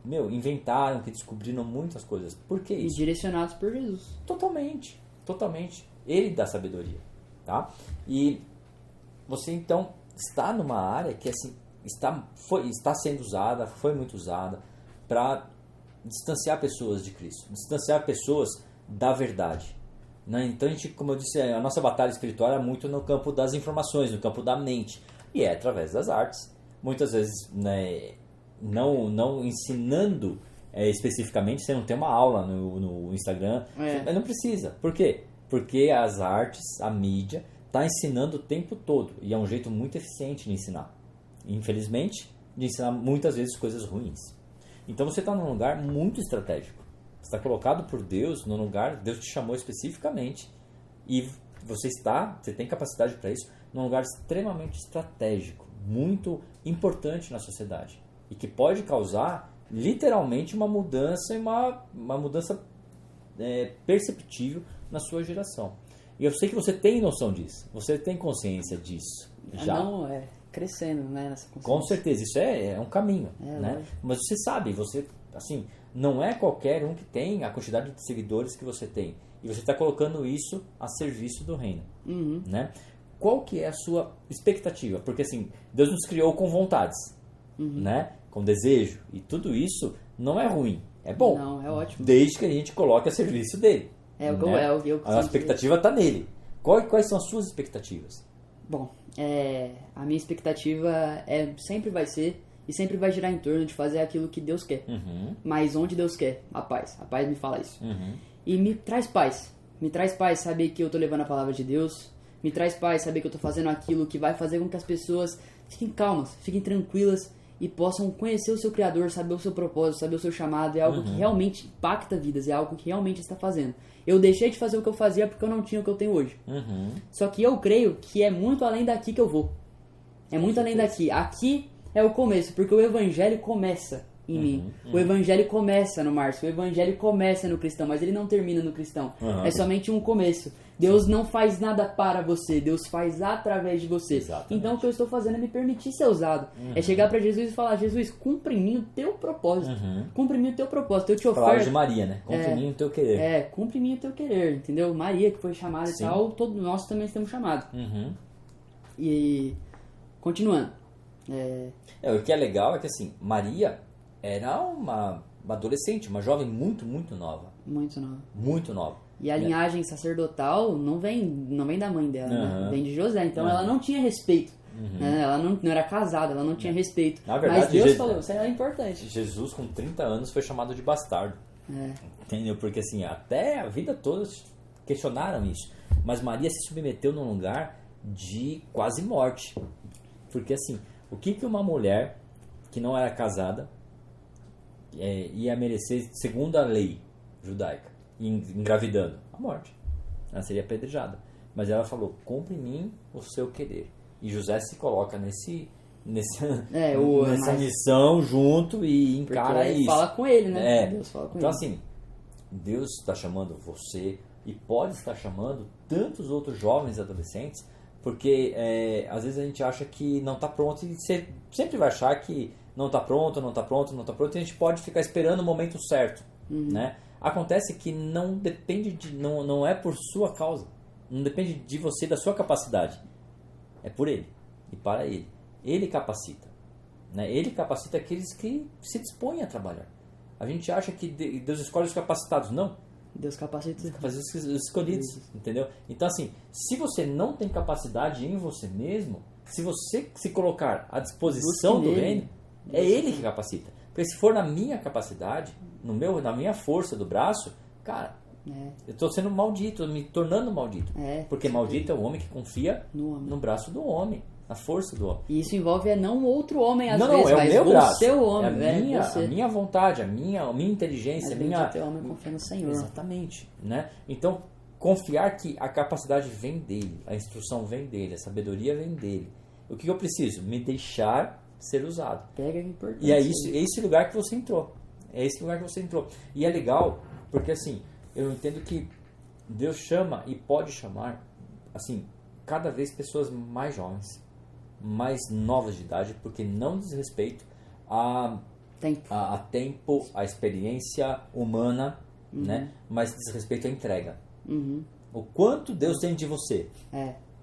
inventaram, que descobriram muitas coisas. Por que isso? E direcionados por Jesus. Totalmente. Totalmente. Ele dá sabedoria. Tá? E você, então, está numa área que, assim, está sendo usada, foi muito usada para distanciar pessoas de Cristo, distanciar pessoas da verdade. Né? Então, a gente, como eu disse, a nossa batalha espiritual é muito no campo das informações, no campo da mente. E é através das artes. Muitas vezes, né, não ensinando especificamente, você não tem uma aula no Instagram, mas não precisa. Por quê? Porque as artes, a mídia, está ensinando o tempo todo. E é um jeito muito eficiente de ensinar. Infelizmente, de ensinar muitas vezes coisas ruins. Então você está num lugar muito estratégico. Você está colocado por Deus num lugar, Deus te chamou especificamente, e você tem capacidade para isso, num lugar extremamente estratégico, muito importante na sociedade. E que pode causar, literalmente, uma mudança, uma mudança perceptível na sua geração. E eu sei que você tem noção disso, você tem consciência disso. Já. Não, crescendo, né, nessa consciência. Com certeza, isso é um caminho, né? Mas você sabe, assim, não é qualquer um que tem a quantidade de seguidores que você tem. E você está colocando isso a serviço do reino, né? Qual que é a sua expectativa? Porque, assim, Deus nos criou com vontades, né? Com desejo. E tudo isso não é ruim, é bom. Não, é ótimo. Desde que a gente coloque a serviço dele. A nossa expectativa está nele. Quais são as suas expectativas? Bom, a minha expectativa sempre vai ser e sempre vai girar em torno de fazer aquilo que Deus quer. Mas onde Deus quer? A paz. A paz me fala isso. E me traz paz. Me traz paz saber que eu estou levando a palavra de Deus. Me traz paz saber que eu estou fazendo aquilo que vai fazer com que as pessoas fiquem calmas, fiquem tranquilas e possam conhecer o seu Criador, saber o seu propósito, saber o seu chamado. É algo que realmente impacta vidas, é algo que realmente está fazendo. Eu deixei de fazer o que eu fazia porque eu não tinha o que eu tenho hoje. Só que eu creio que é muito além daqui que eu vou. É muito além daqui. Aqui é o começo, porque o Evangelho começa em mim. O Evangelho começa no Márcio, o Evangelho começa no cristão, mas ele não termina no cristão. É somente um começo. Deus não faz nada para você, Deus faz através de você. Exatamente. Então o que eu estou fazendo é me permitir ser usado. É chegar para Jesus e falar: Jesus, cumpre em mim o teu propósito. Cumpre em mim o teu propósito. Eu te oferto. Palavras de Maria, né? Cumpre em mim o teu querer. Cumpre em mim o teu querer, entendeu? Maria que foi chamada e tal, todos nós também estamos chamados. E continuando. O que é legal é que, assim, Maria era uma adolescente, uma jovem muito, muito nova. Muito nova. Muito nova. E a linhagem sacerdotal não vem da mãe dela, né? Vem de José. Então ela não tinha respeito. Né? Ela não era casada, ela não tinha respeito. Na verdade, mas Deus falou, isso é importante. Jesus, com 30 anos, foi chamado de bastardo. Entendeu? Porque, assim, até a vida toda questionaram isso. Mas Maria se submeteu num lugar de quase morte. Porque, assim, o que uma mulher que não era casada ia merecer segundo a lei judaica, engravidando? A morte. Ela seria apedrejada. Mas ela falou: cumpre em mim o seu querer. E José se coloca nessa missão junto e encara isso. Fala com ele, né? Deus fala com então, ele. assim, Deus está chamando você e pode estar chamando tantos outros jovens e adolescentes, porque às vezes a gente acha que não está pronto, e você sempre vai achar que não está pronto, e a gente pode ficar esperando o momento certo, né? Acontece que não depende não é por sua causa, não depende de você, da sua capacidade, é por Ele e para Ele. Ele capacita, né? Ele capacita aqueles que se dispõem a trabalhar. A gente acha que Deus escolhe os capacitados. Não. Deus capacita os escolhidos, entendeu? Então, assim, se você não tem capacidade em você mesmo, se você se colocar à disposição do reino, é Ele que capacita. Porque se for na minha capacidade, na minha força do braço, cara, Eu estou sendo maldito, me tornando maldito. Porque maldito é o homem que confia no braço do homem, na força do homem. E isso envolve não outro homem, às vezes, é mas o meu braço. Você, o homem. A minha vontade, a minha inteligência. Mas o homem confia no Senhor. Exatamente. Né? Então, confiar que a capacidade vem dele, a instrução vem dele, a sabedoria vem dele. O que eu preciso? Me deixar ser usado. Pega a importância. E é esse lugar que você entrou. É esse lugar que você entrou. E é legal, porque assim, eu entendo que Deus chama e pode chamar, assim, cada vez pessoas mais jovens, mais novas de idade, porque não diz respeito a tempo, a experiência humana, né? Mas diz respeito à entrega. O quanto Deus tem de você.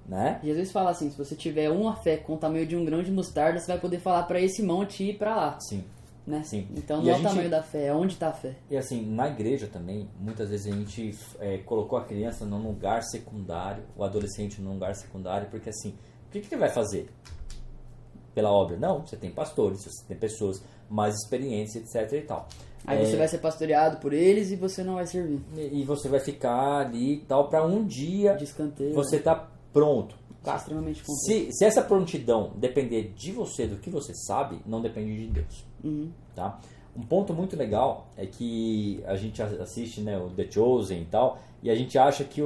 Né? Jesus fala assim, se você tiver uma fé com o tamanho de um grão de mostarda, você vai poder falar para esse monte ir para lá. Sim. Né? Sim. Então não é o tamanho da fé, é onde está a fé. E assim, na igreja também, muitas vezes a gente colocou a criança num lugar secundário, o adolescente num lugar secundário, porque assim, o que ele vai fazer pela obra? Não, você tem pastores, você tem pessoas mais experientes, etc e tal. Aí você vai ser pastoreado por eles e você não vai servir. E você vai ficar ali e tal, para um dia de escanteio, você tá pronto. Tá. Extremamente se essa prontidão depender de você, do que você sabe, não depende de Deus. Tá? Um ponto muito legal é que a gente assiste, né, o The Chosen e tal, e a gente acha que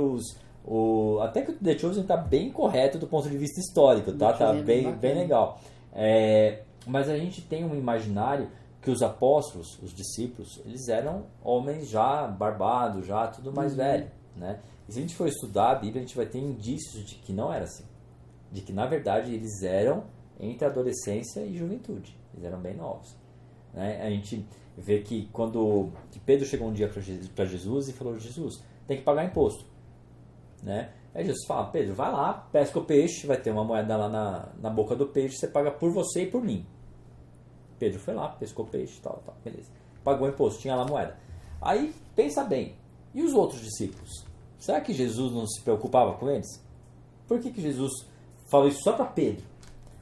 até que o The Chosen está bem correto do ponto de vista histórico, tá? Tá bem legal. Mas a gente tem um imaginário que os apóstolos, os discípulos, eles eram homens já barbados, já tudo mais velho, né? E se a gente for estudar a Bíblia, a gente vai ter indícios de que não era assim. De que, na verdade, eles eram entre adolescência e juventude. Eles eram bem novos. Né? A gente vê que quando Pedro chegou um dia para Jesus e falou, Jesus, tem que pagar imposto. Né? Aí Jesus fala, Pedro, vai lá, pesca o peixe, vai ter uma moeda lá na boca do peixe, você paga por você e por mim. Pedro foi lá, pescou peixe, tal, beleza. Pagou o imposto, tinha lá a moeda. Aí, pensa bem, e os outros discípulos? Será que Jesus não se preocupava com eles? Por que Jesus falou isso só para Pedro?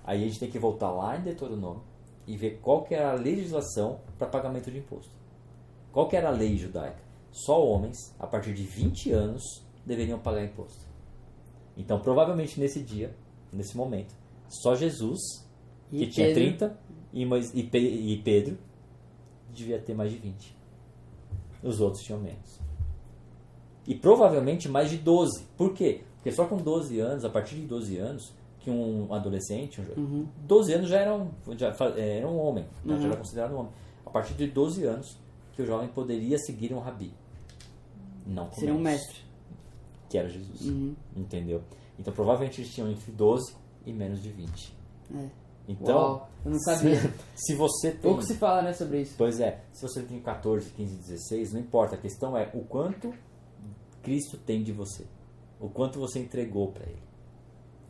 Aí a gente tem que voltar lá em Deuteronômio e ver qual que era a legislação para pagamento de imposto. Qual que era a lei judaica? Só homens, a partir de 20 anos, deveriam pagar imposto. Então, provavelmente nesse dia, nesse momento, só Jesus, que tinha 30, e Pedro, devia ter mais de 20. Os outros tinham menos. E provavelmente mais de 12. Por quê? Porque só com 12 anos, a partir de 12 anos, que um adolescente, 12 anos já era um homem, né? Já era considerado um homem. A partir de 12 anos, que o jovem poderia seguir um rabi. Não seria um mestre. Que era Jesus. Entendeu? Então provavelmente eles tinham entre 12 e menos de 20. Então, uau, eu não sabia. Se você tem... Pouco se fala, né, sobre isso. Pois é, se você tem 14, 15, 16, não importa. A questão é o quanto Cristo tem de você. O quanto você entregou para Ele.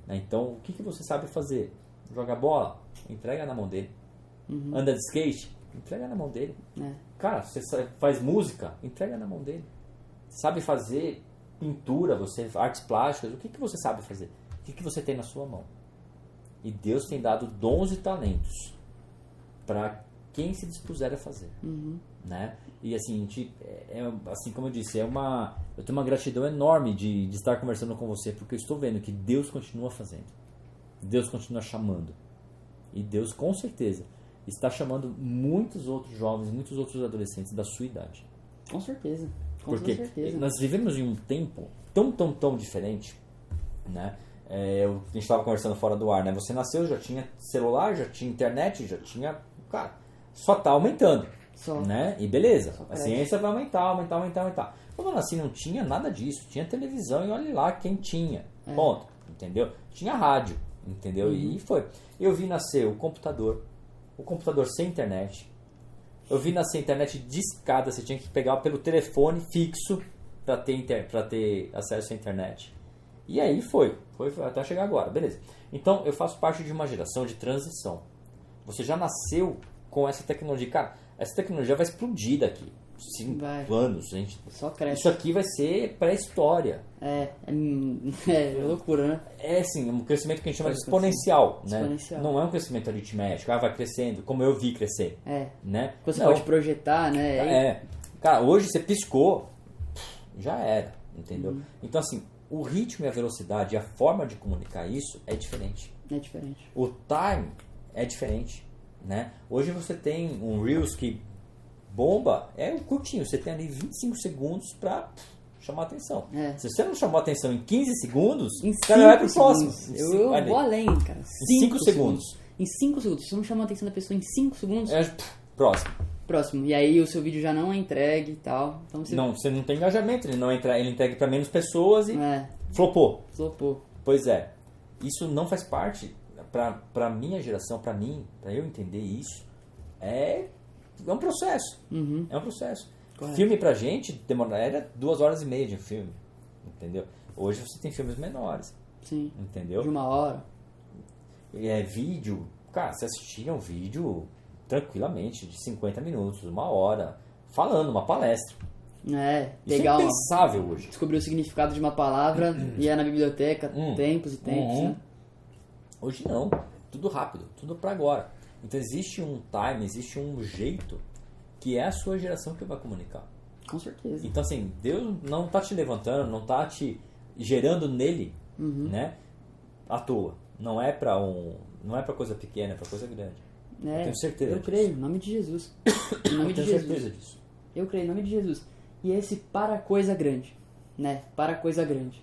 Então, o que você sabe fazer? Joga bola? Entrega na mão dele. Anda de skate? Entrega na mão dele. Cara, você faz música? Entrega na mão dele. Sabe fazer pintura, artes plásticas? O que você sabe fazer? O que você tem na sua mão? E Deus tem dado dons e talentos para quem se dispuser a fazer. Né? E assim, assim como eu disse, eu tenho uma gratidão enorme de estar conversando com você, porque eu estou vendo que Deus continua fazendo. Deus continua chamando. E Deus, com certeza, está chamando muitos outros jovens, muitos outros adolescentes da sua idade. Com certeza. Porque nós vivemos em um tempo tão diferente, né? A gente estava conversando fora do ar, né? Você nasceu, já tinha celular, já tinha internet, já tinha... Cara, só está aumentando. Né? E beleza, a ciência vai aumentar. Quando eu nasci não tinha nada disso. Tinha televisão e olha lá quem tinha. Ponto. Entendeu? Tinha rádio. Entendeu? E foi. Eu vi nascer o computador sem internet. Eu vi nascer a internet discada. Você tinha que pegar pelo telefone fixo para ter acesso à internet. E aí foi até chegar agora. Beleza. Então eu faço parte de uma geração de transição. Você já nasceu com essa tecnologia. Cara, essa tecnologia vai explodir daqui 5 anos, gente. Só cresce. Isso aqui vai ser pré-história. É loucura, né? É assim, um crescimento que a gente chama de exponencial, né? Exponencial. Não é um crescimento aritmético, vai crescendo, como eu vi crescer. Né? Você pode projetar, né? Cara, hoje você piscou, já era, entendeu? Então, assim, o ritmo e a velocidade e a forma de comunicar isso é diferente. É diferente. O time é diferente, né? Hoje você tem um Reels que bomba, é curtinho, você tem ali 25 segundos pra chamar atenção. Se você não chamou atenção em 15 segundos, o cara vai pro próximo. Eu vou além, cara. Em 5 segundos. Em 5 segundos. Se você não chamou a atenção da pessoa em 5 segundos... Próximo. E aí o seu vídeo já não é entregue e tal. Então você não tem engajamento, ele entregue para menos pessoas e flopou. Pois é. Isso não faz parte, pra minha geração, pra mim, pra eu entender isso, é um processo. É um processo. Correto. Filme pra gente era 2h30 de um filme, entendeu? Hoje você tem filmes menores. Sim. Entendeu? De 1 hora. Vídeo, cara, você assistia um vídeo tranquilamente de 50 minutos, 1 hora, falando, uma palestra. Legal. Isso é impensável hoje. Descobrir o significado de uma palavra, ia na biblioteca, tempos e tempos, né? Hoje não, tudo rápido, tudo pra agora. Então existe um time, existe um jeito que é a sua geração que vai comunicar. Com certeza. Então assim, Deus não tá te levantando, não tá te gerando nele, né? À toa. Não é pra coisa pequena, é pra coisa grande. Eu tenho certeza disso. Creio, em nome de Jesus. Eu tenho certeza disso. Eu creio, em nome de Jesus. E esse para coisa grande, né? Para coisa grande.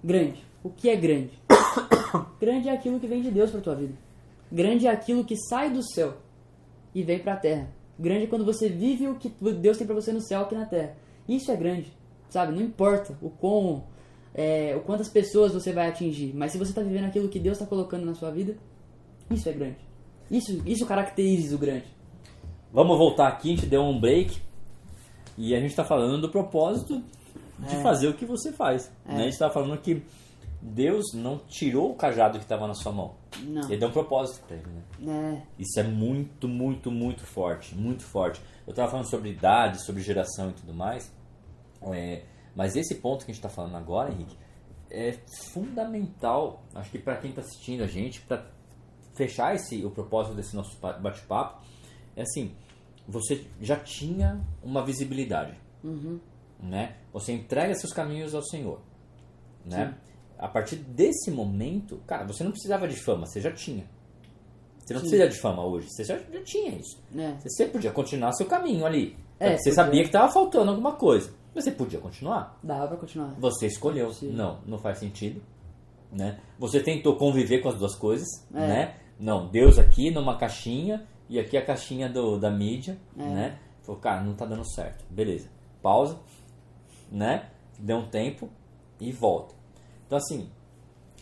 Grande. O que é grande? Grande é aquilo que vem de Deus pra tua vida. Grande é aquilo que sai do céu e vem pra terra. Grande é quando você vive o que Deus tem pra você no céu aqui na terra. Isso é grande, sabe? Não importa o quantas pessoas você vai atingir, mas se você tá vivendo aquilo que Deus tá colocando na sua vida, isso é grande. Isso caracteriza o grande. Vamos voltar aqui, a gente deu um break e a gente tá falando do propósito de fazer o que você faz. Né? A gente tá falando que Deus não tirou o cajado que estava na sua mão. Não. Ele deu um propósito para ele, né? Isso é muito, muito, muito forte. Muito forte. Eu estava falando sobre idade, sobre geração e tudo mais. Mas esse ponto que a gente está falando agora, Henrique, é fundamental. Acho que para quem está assistindo a gente, para fechar o propósito desse nosso bate-papo, é assim, você já tinha uma visibilidade. Né? Você entrega seus caminhos ao Senhor. Né? Sim. A partir desse momento, cara, você não precisava de fama, você já tinha. Você não precisa de fama hoje, você já tinha isso. Você podia continuar seu caminho ali. Você sabia que estava faltando alguma coisa, mas você podia continuar. Dava pra continuar. Você escolheu. Não faz sentido. Né? Você tentou conviver com as duas coisas. Né? Não, Deus aqui numa caixinha e aqui a caixinha da mídia. Né? Falou, cara, não tá dando certo. Beleza, pausa, né? Dê um tempo e volta. Então assim,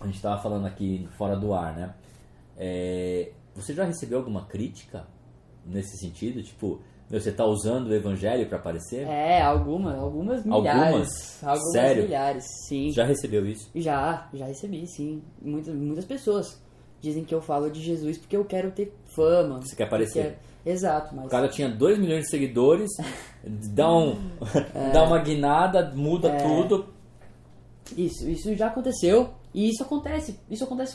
a gente estava falando aqui fora do ar, né? Você já recebeu alguma crítica nesse sentido? Tipo, você está usando o evangelho para aparecer? Algumas milhares. Sério? Milhares, sim. Já recebeu isso? Já recebi, sim. Muitas pessoas dizem que eu falo de Jesus porque eu quero ter fama. Você quer aparecer? Exato, mas... O cara tinha 2 milhões de seguidores, dá uma guinada, muda tudo. Isso já aconteceu e isso acontece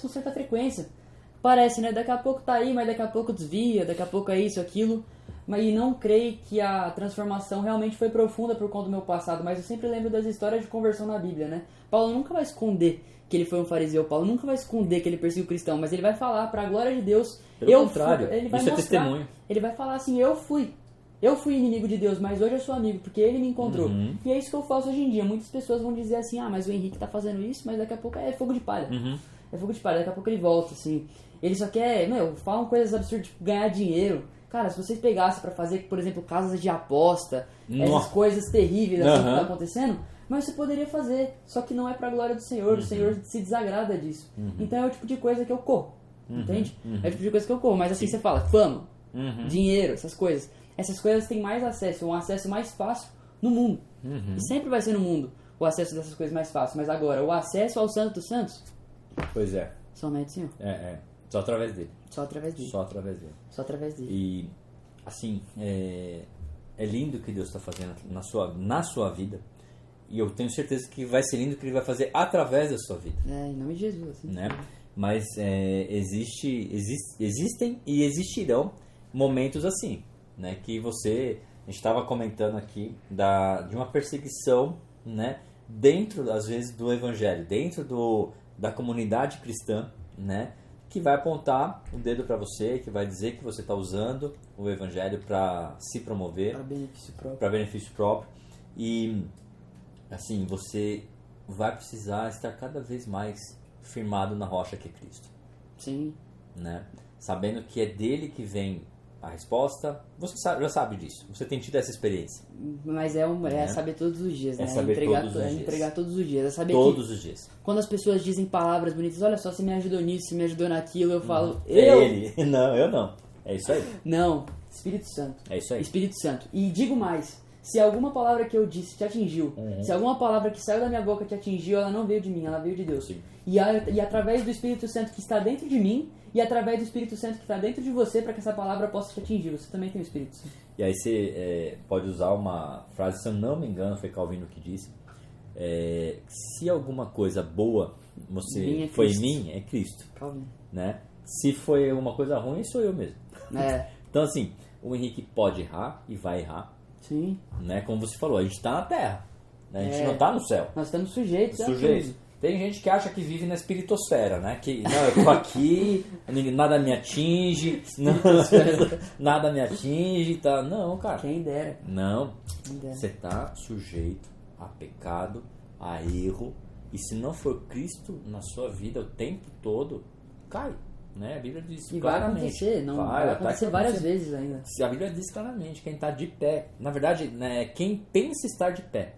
com certa frequência. Parece, né? Daqui a pouco tá aí, mas daqui a pouco desvia, daqui a pouco é isso, aquilo. Mas não creio que a transformação realmente foi profunda por conta do meu passado, mas eu sempre lembro das histórias de conversão na Bíblia, né? Paulo nunca vai esconder que ele foi um fariseu, Paulo nunca vai esconder que ele perseguiu cristão, mas ele vai falar pra glória de Deus. Pelo contrário, ele vai mostrar, é testemunho. Ele vai falar assim, eu fui inimigo de Deus, mas hoje eu sou amigo, porque ele me encontrou. E é isso que eu faço hoje em dia. Muitas pessoas vão dizer assim, mas o Henrique tá fazendo isso, mas daqui a pouco é fogo de palha. É fogo de palha, daqui a pouco ele volta, assim. Ele só quer, falam coisas absurdas, tipo, ganhar dinheiro. Cara, se vocês pegassem pra fazer, por exemplo, casas de aposta, essas coisas terríveis assim, que tá acontecendo, mas você poderia fazer, só que não é pra glória do Senhor, o Senhor se desagrada disso. Então é o tipo de coisa que eu corro, entende? É o tipo de coisa que eu corro, mas assim você fala, fama, dinheiro, essas coisas têm mais acesso, um acesso mais fácil no mundo. E sempre vai ser no mundo o acesso dessas coisas mais fácil, mas agora, o acesso ao Santo dos Santos? Pois é. Somente o Senhor. Só através dele. Só através dele. E, assim, é lindo o que Deus está fazendo na sua vida. E eu tenho certeza que vai ser lindo o que Ele vai fazer através da sua vida. Em nome de Jesus. Assim. Né? Mas existem e existirão momentos assim, né? Que a gente estava comentando aqui de uma perseguição né, dentro, às vezes, do evangelho, dentro da comunidade cristã, né, que vai apontar o dedo para você, que vai dizer que você está usando o evangelho para se promover, para benefício próprio. E, assim, você vai precisar estar cada vez mais firmado na rocha que é Cristo. Sim. Né? Sabendo que é dele que vem a resposta. Você já sabe disso, você tem tido essa experiência. Mas é saber todos os dias, né? É saber entregar todos os dias. É saber todos os dias. Quando as pessoas dizem palavras bonitas, olha só, você me ajudou nisso, você me ajudou naquilo, eu falo, Ele. Não, eu não. É isso aí. Não, Espírito Santo. É isso aí. Espírito Santo. E digo mais, se alguma palavra que eu disse te atingiu, se alguma palavra que saiu da minha boca te atingiu, ela não veio de mim, ela veio de Deus. Sim. E através do Espírito Santo que está dentro de mim, e através do Espírito Santo que está dentro de você, para que essa palavra possa te atingir. Você também tem o Espírito Santo. E aí você pode usar uma frase, se eu não me engano, foi Calvino que disse, se alguma coisa boa foi em mim, é Cristo. Calvino. Né? Se foi uma coisa ruim, sou eu mesmo. Então, assim, o Henrique pode errar e vai errar. Sim. Né? Como você falou, a gente está na terra. Né? A gente não está no céu. Nós estamos sujeitos a tudo. Tem gente que acha que vive na espiritosfera, né? Que, não, eu tô aqui, nada me atinge, nada me atinge, tá? Não, cara. Quem dera. Não. Você tá sujeito a pecado, a erro, e se não for Cristo na sua vida o tempo todo, cai. Né? A Bíblia diz e claramente. Vai acontecer várias vezes ainda. A Bíblia diz claramente, quem está de pé. Na verdade, né, quem pensa estar de pé.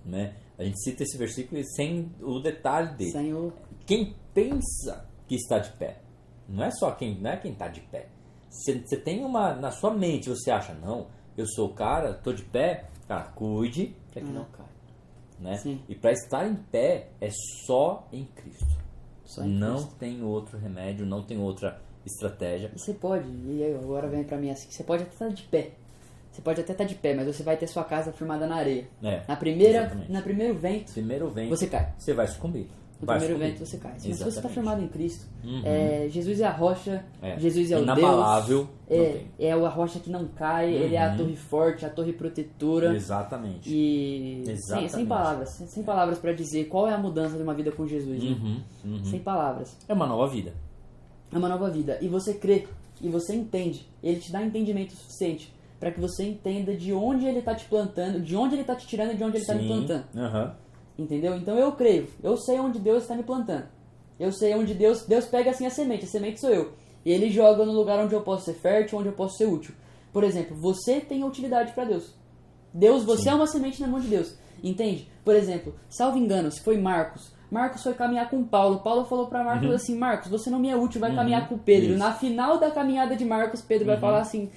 Né? A gente cita esse versículo sem o detalhe dele. Quem pensa que está de pé. Não é quem está de pé. Você tem na sua mente, você acha, não, eu sou o cara, estou de pé, cara, cuide para que não caia. Né? E para estar em pé é só em Cristo. Não tem outro remédio, não tem outra estratégia. Você pode, e agora vem pra mim assim, você pode até estar de pé. Você pode até estar de pé, mas você vai ter sua casa firmada na areia. No primeiro vento, você cai. Você vai sucumbir. No primeiro vento você cai. Mas se você está firmado em Cristo, Jesus é a rocha, Jesus é o inabalável, Deus. É a rocha que não cai, Ele é a torre forte, a torre protetora. Exatamente. E sem palavras para dizer qual é a mudança de uma vida com Jesus. Sem palavras. É uma nova vida. É uma nova vida. E você crê, e você entende. Ele te dá entendimento suficiente para que você entenda de onde ele está te plantando, de onde ele está te tirando e de onde ele está me plantando. Entendeu? Então eu creio, eu sei onde Deus está me plantando. Eu sei onde Deus pega assim a semente sou eu. E ele joga no lugar onde eu posso ser fértil, onde eu posso ser útil. Por exemplo, você tem utilidade para Deus. Você é uma semente na mão de Deus. Entende? Por exemplo, salvo engano, se foi Marcos foi caminhar com Paulo. Paulo falou para Marcos assim, Marcos, você não me é útil, vai caminhar com Pedro. Isso. Na final da caminhada de Marcos, Pedro vai falar assim,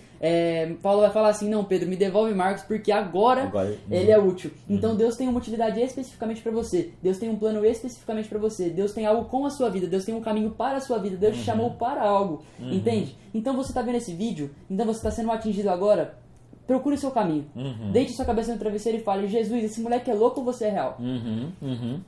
Paulo vai falar assim, não, Pedro, me devolve Marcos, porque agora ele é útil. Então Deus tem uma utilidade especificamente para você. Deus tem um plano especificamente para você. Deus tem algo com a sua vida. Deus tem um caminho para a sua vida. Deus te chamou para algo. Entende? Então você está vendo esse vídeo, então você está sendo atingido agora. Procure o seu caminho. Deite sua cabeça no travesseiro e fale, Jesus, esse moleque é louco ou você é real?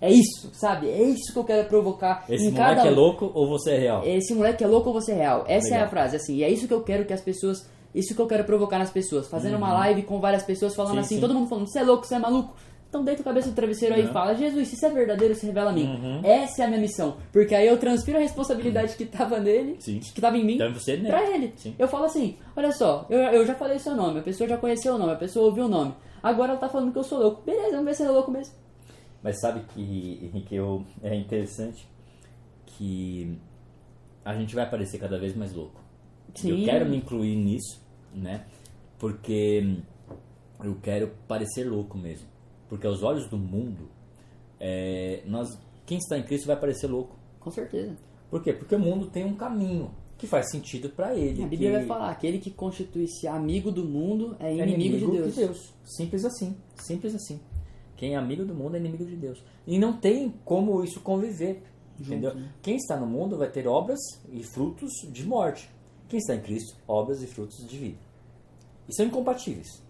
É isso, sabe? É isso que eu quero provocar. Esse moleque é louco ou você é real? Esse moleque é louco ou você é real? Essa é a frase, assim. E é isso que eu quero que as pessoas... Isso que eu quero provocar nas pessoas. Fazendo uma live com várias pessoas falando todo mundo falando, você é louco, você é maluco. Então deita a cabeça no travesseiro aí e fala, Jesus, se isso é verdadeiro, se revela a mim. Essa é a minha missão. Porque aí eu transfiro a responsabilidade que estava nele, que estava em mim, pra ele. Eu falo assim, olha só, eu já falei seu nome, a pessoa já conheceu o nome, a pessoa ouviu o nome. Agora ela tá falando que eu sou louco. Beleza, vamos ver se ele é louco mesmo. Mas sabe que é interessante que a gente vai parecer cada vez mais louco. Eu quero me incluir nisso, né? Porque eu quero parecer louco mesmo. Porque aos olhos do mundo, quem está em Cristo vai parecer louco. Com certeza. Por quê? Porque o mundo tem um caminho que faz sentido para ele. A Bíblia vai falar, aquele que constitui-se amigo do mundo é inimigo de Deus. Simples assim, simples assim. Quem é amigo do mundo é inimigo de Deus. E não tem como isso conviver, entendeu? Quem está no mundo vai ter obras e frutos de morte. Quem está em Cristo, obras e frutos de vida. E são incompatíveis,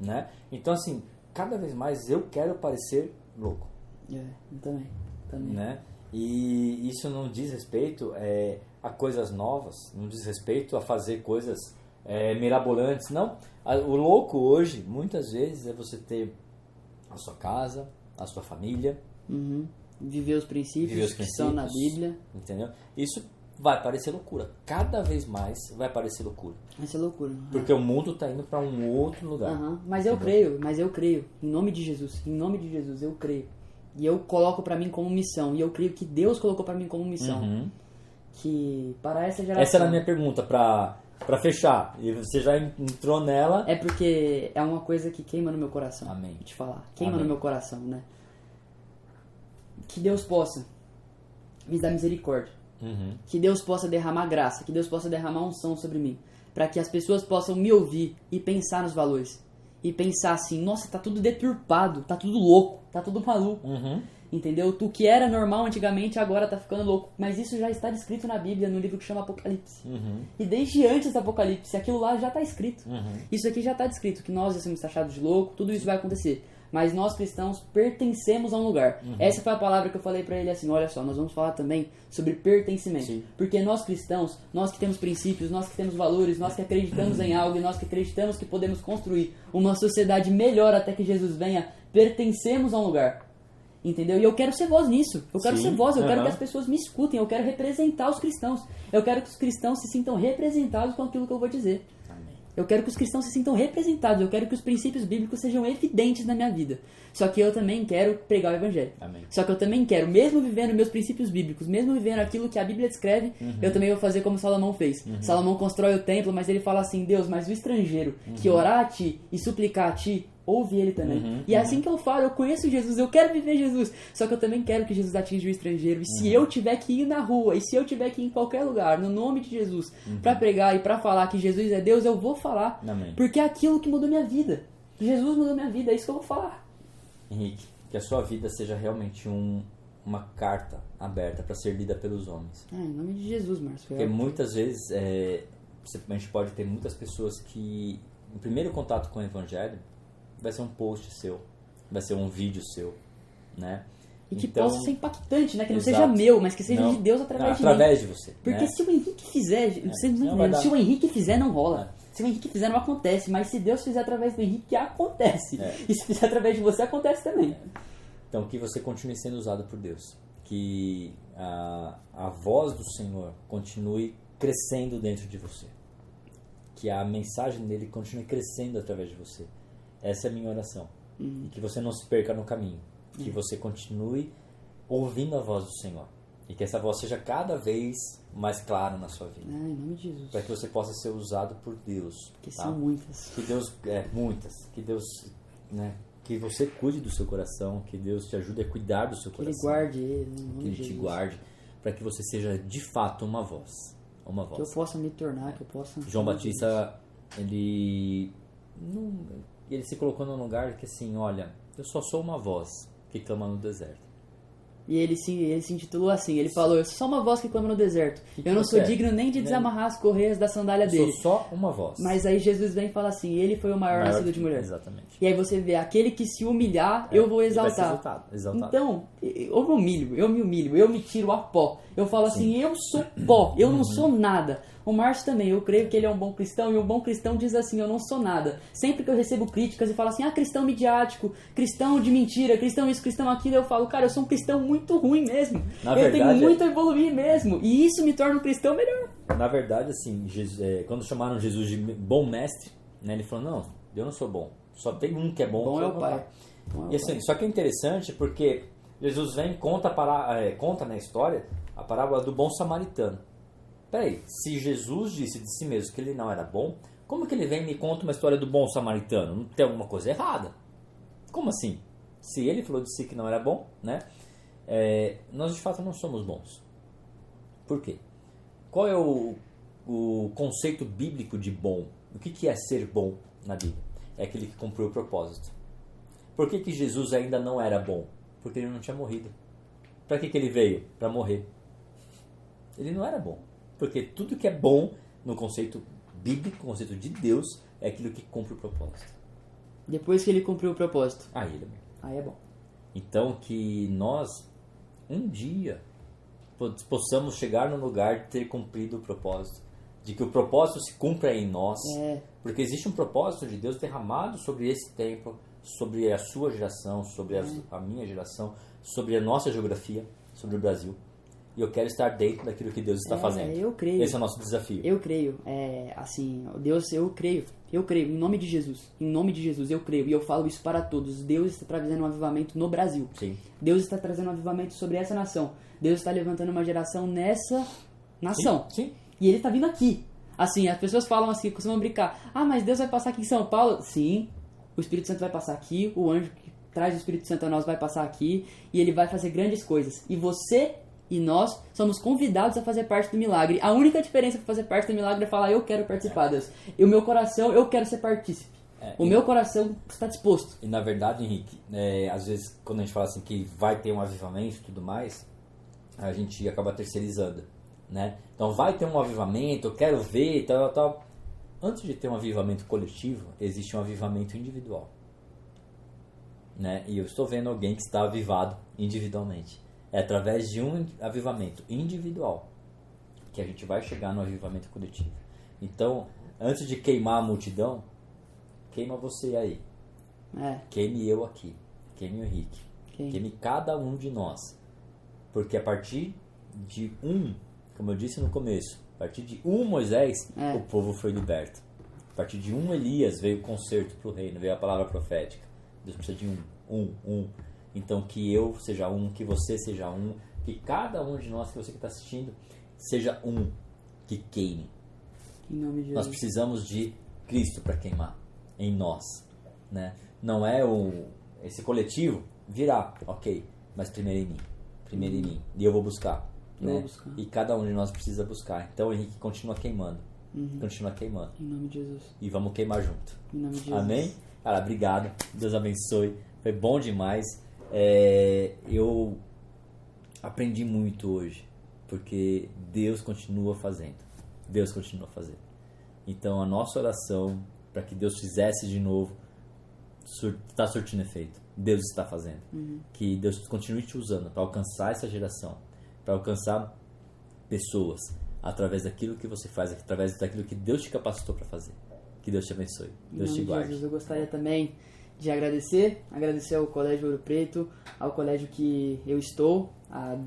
né? Então, assim, cada vez mais eu quero parecer louco. Eu também. Né? E isso não diz respeito a coisas novas, não diz respeito a fazer coisas mirabolantes, não. O louco hoje, muitas vezes, é você ter a sua casa, a sua família. Viver os princípios que são na Bíblia. Entendeu? Isso vai parecer loucura. Cada vez mais vai parecer loucura. Vai ser loucura. Porque o mundo está indo para um outro lugar. Mas eu creio. Em nome de Jesus, eu creio. E eu coloco para mim como missão. E eu creio que Deus colocou para mim como missão. Que para essa geração... Essa era a minha pergunta para fechar. E você já entrou nela. É porque é uma coisa que queima no meu coração. Amém. Vou te falar. Queima no meu coração, né? Que Deus possa me dar misericórdia. Que Deus possa derramar graça. Que Deus possa derramar unção sobre mim. Para que as pessoas possam me ouvir e pensar nos valores. E pensar assim, nossa, tá tudo deturpado, tá tudo louco, tá tudo maluco. Entendeu? O que era normal antigamente agora tá ficando louco. Mas isso já está descrito na Bíblia, no livro que chama Apocalipse. E desde antes do Apocalipse, aquilo lá já está escrito. Isso aqui já está descrito, que nós já somos taxados de louco, tudo isso vai acontecer. Mas nós cristãos pertencemos a um lugar. Essa foi a palavra que eu falei pra ele assim, olha só, nós vamos falar também sobre pertencimento. Sim. Porque nós cristãos, nós que temos princípios, nós que temos valores, nós que acreditamos em algo e nós que acreditamos que podemos construir uma sociedade melhor até que Jesus venha, pertencemos a um lugar. Entendeu? E eu quero ser voz nisso. Eu quero ser voz, eu quero que as pessoas me escutem, eu quero representar os cristãos. Eu quero que os cristãos se sintam representados com aquilo que eu vou dizer. Eu quero que os cristãos se sintam representados. Eu quero que os princípios bíblicos sejam evidentes na minha vida. Só que eu também quero pregar o evangelho. Só que eu também quero, mesmo vivendo meus princípios bíblicos, mesmo vivendo aquilo que a Bíblia descreve, eu também vou fazer como Salomão fez. Salomão constrói o templo, mas ele fala assim, Deus, mas o estrangeiro que orar a ti e suplicar a ti, ouve ele também. E é assim que eu falo, eu conheço Jesus, eu quero viver Jesus. Só que eu também quero que Jesus atinja o estrangeiro. E se eu tiver que ir na rua, e se eu tiver que ir em qualquer lugar, no nome de Jesus, pra pregar e pra falar que Jesus é Deus, eu vou falar. Porque é aquilo que mudou minha vida. Jesus mudou minha vida, é isso que eu vou falar. Henrique, que a sua vida seja realmente uma carta aberta para ser lida pelos homens. Em nome de Jesus, Márcio. Porque muitas vezes a gente pode ter muitas pessoas que, no primeiro contato com o evangelho, vai ser um post seu, vai ser um vídeo seu, né? E que possa ser impactante, né? Que não seja meu, mas que seja de Deus através de você. Porque se o Henrique fizer, se o Henrique fizer, não rola. Se o Henrique fizer, não acontece. Mas se Deus fizer através do Henrique, acontece. E se fizer através de você, acontece também. Então, que você continue sendo usado por Deus. Que a voz do Senhor continue crescendo dentro de você. Que a mensagem dele continue crescendo através de você. Essa é a minha oração. E que você não se perca no caminho. Que você continue ouvindo a voz do Senhor. E que essa voz seja cada vez mais clara na sua vida. Em nome de Jesus. Para que você possa ser usado por Deus. Que são muitas. Que Deus... muitas. Que Deus... que você cuide do seu coração. Que Deus te ajude a cuidar do seu coração. Que Ele guarde ele. Que Ele te guarde. Para que você seja de fato uma voz. Uma voz. Que eu possa me tornar, que eu possa... João Batista, ele se colocou num lugar que assim, olha, eu só sou uma voz que clama no deserto. E ele se intitulou assim, ele falou, eu sou só uma voz que clama no deserto. Eu não sou digno nem de desamarrar as correias da sandália dele. Sou só uma voz. Mas aí Jesus vem e fala assim, ele foi o maior nascido de mulher. Exatamente. E aí você vê, aquele que se humilhar, eu vou exaltar. Exaltado. Então, eu me humilho, eu me tiro a pó. Eu falo assim, eu sou pó, eu não sou nada. O Márcio também, eu creio que ele é um bom cristão, e um bom cristão diz assim, eu não sou nada. Sempre que eu recebo críticas e falo assim, cristão midiático, cristão de mentira, cristão isso, cristão aquilo, eu falo, cara, eu sou um cristão muito ruim mesmo. Eu tenho muito a evoluir mesmo, e isso me torna um cristão melhor. Na verdade, assim, quando chamaram Jesus de bom mestre, né, ele falou, não, eu não sou bom, só tem um que é bom. Bom é o Pai. E assim, só que é interessante porque Jesus vem e conta na história a parábola do bom samaritano. Peraí, se Jesus disse de si mesmo que ele não era bom, como que ele vem e me conta uma história do bom samaritano? Não tem alguma coisa errada. Como assim? Se ele falou de si que não era bom, né? Nós de fato não somos bons. Por quê? Qual é o conceito bíblico de bom? O que é ser bom na Bíblia? É aquele que cumpriu o propósito. Por que Jesus ainda não era bom? Porque ele não tinha morrido. Para que ele veio? Para morrer. Ele não era bom. Porque tudo que é bom no conceito bíblico, no conceito de Deus, é aquilo que cumpre o propósito. Depois que ele cumpriu o propósito. Aí ele é bom. Aí é bom. Então que nós, um dia, possamos chegar no lugar de ter cumprido o propósito. De que o propósito se cumpra em nós. Porque existe um propósito de Deus derramado sobre esse templo, sobre a sua geração, sobre a minha geração, sobre a nossa geografia, sobre o Brasil. E eu quero estar dentro daquilo que Deus está fazendo. Eu creio. Esse é o nosso desafio. Eu creio. Assim, Deus, eu creio. Eu creio, em nome de Jesus. Em nome de Jesus, eu creio. E eu falo isso para todos. Deus está trazendo um avivamento no Brasil. Sim. Deus está trazendo um avivamento sobre essa nação. Deus está levantando uma geração nessa nação. Sim. E Ele está vindo aqui. Assim, as pessoas falam assim, costumam brincar. Ah, mas Deus vai passar aqui em São Paulo? Sim. O Espírito Santo vai passar aqui. O anjo que traz o Espírito Santo a nós vai passar aqui. E Ele vai fazer grandes coisas. E você e nós somos convidados a fazer parte do milagre. A única diferença para fazer parte do milagre é falar, eu quero participar, Deus. E o meu coração, eu quero ser partícipe. Meu coração está disposto. E na verdade, Henrique, às vezes quando a gente fala assim que vai ter um avivamento e tudo mais, a gente acaba terceirizando, né? Então vai ter um avivamento, eu quero ver, tal. Antes de ter um avivamento coletivo, existe um avivamento individual, né? E eu estou vendo alguém que está avivado individualmente. É através de um avivamento individual que a gente vai chegar no avivamento coletivo. Então, antes de queimar a multidão, queima você aí. Queime eu aqui. Queime o Henrique. Queime cada um de nós. Porque a partir de como eu disse no começo, a partir de Moisés, o povo foi liberto. A partir de Elias veio o conserto para o reino, veio a palavra profética. Deus precisa de um. Então, que eu seja que você seja que cada um de nós, que você que está assistindo, seja que queime. Em nome de Jesus. Nós precisamos de Cristo para queimar em nós, né? Não é esse coletivo virá, ok, mas primeiro em mim, e eu vou buscar, né? E cada um de nós precisa buscar. Então, Henrique, continua queimando, continua queimando. Em nome de Jesus. E vamos queimar junto. Em nome de Jesus. Amém? Cara, obrigado. Deus abençoe. Foi bom demais. Eu aprendi muito hoje, porque Deus continua fazendo. Então a nossa oração para que Deus fizesse de novo está surtindo efeito. Deus está fazendo. Que Deus continue te usando para alcançar essa geração, para alcançar pessoas através daquilo que você faz, através daquilo que Deus te capacitou para fazer. Que Deus te abençoe. Deus te guarde. Jesus, eu gostaria também de agradecer ao Colégio Ouro Preto, ao colégio que eu estou,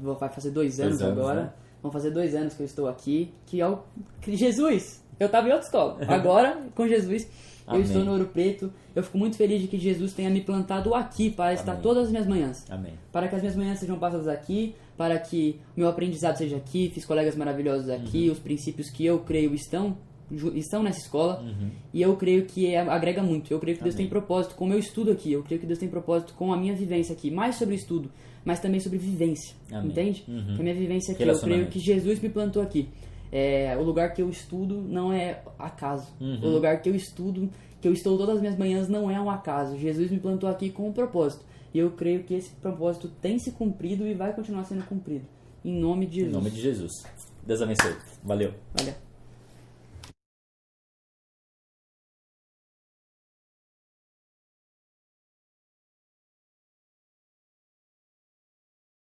vai fazer 2 anos agora, né? Vão fazer 2 anos que eu estou aqui, que é o Jesus. Eu estava em outra escola, agora com Jesus eu estou no Ouro Preto. Eu fico muito feliz de que Jesus tenha me plantado aqui para estar todas as minhas manhãs. Amém. Para que as minhas manhãs sejam passadas aqui, para que o meu aprendizado seja aqui, fiz colegas maravilhosos aqui, os princípios que eu creio estão nessa escola, e eu creio que agrega muito. Eu creio que Deus tem propósito com o meu estudo aqui, eu creio que Deus tem propósito com a minha vivência aqui, mais sobre estudo, mas também sobre vivência. Entende? Que a minha vivência aqui, eu creio que Jesus me plantou aqui. O lugar que eu estudo não é acaso. O lugar que eu estudo, que eu estou todas as minhas manhãs, não é um acaso. Jesus me plantou aqui com um propósito, e eu creio que esse propósito tem se cumprido e vai continuar sendo cumprido. Em nome de Jesus. Em nome de Jesus. Deus abençoe. Valeu.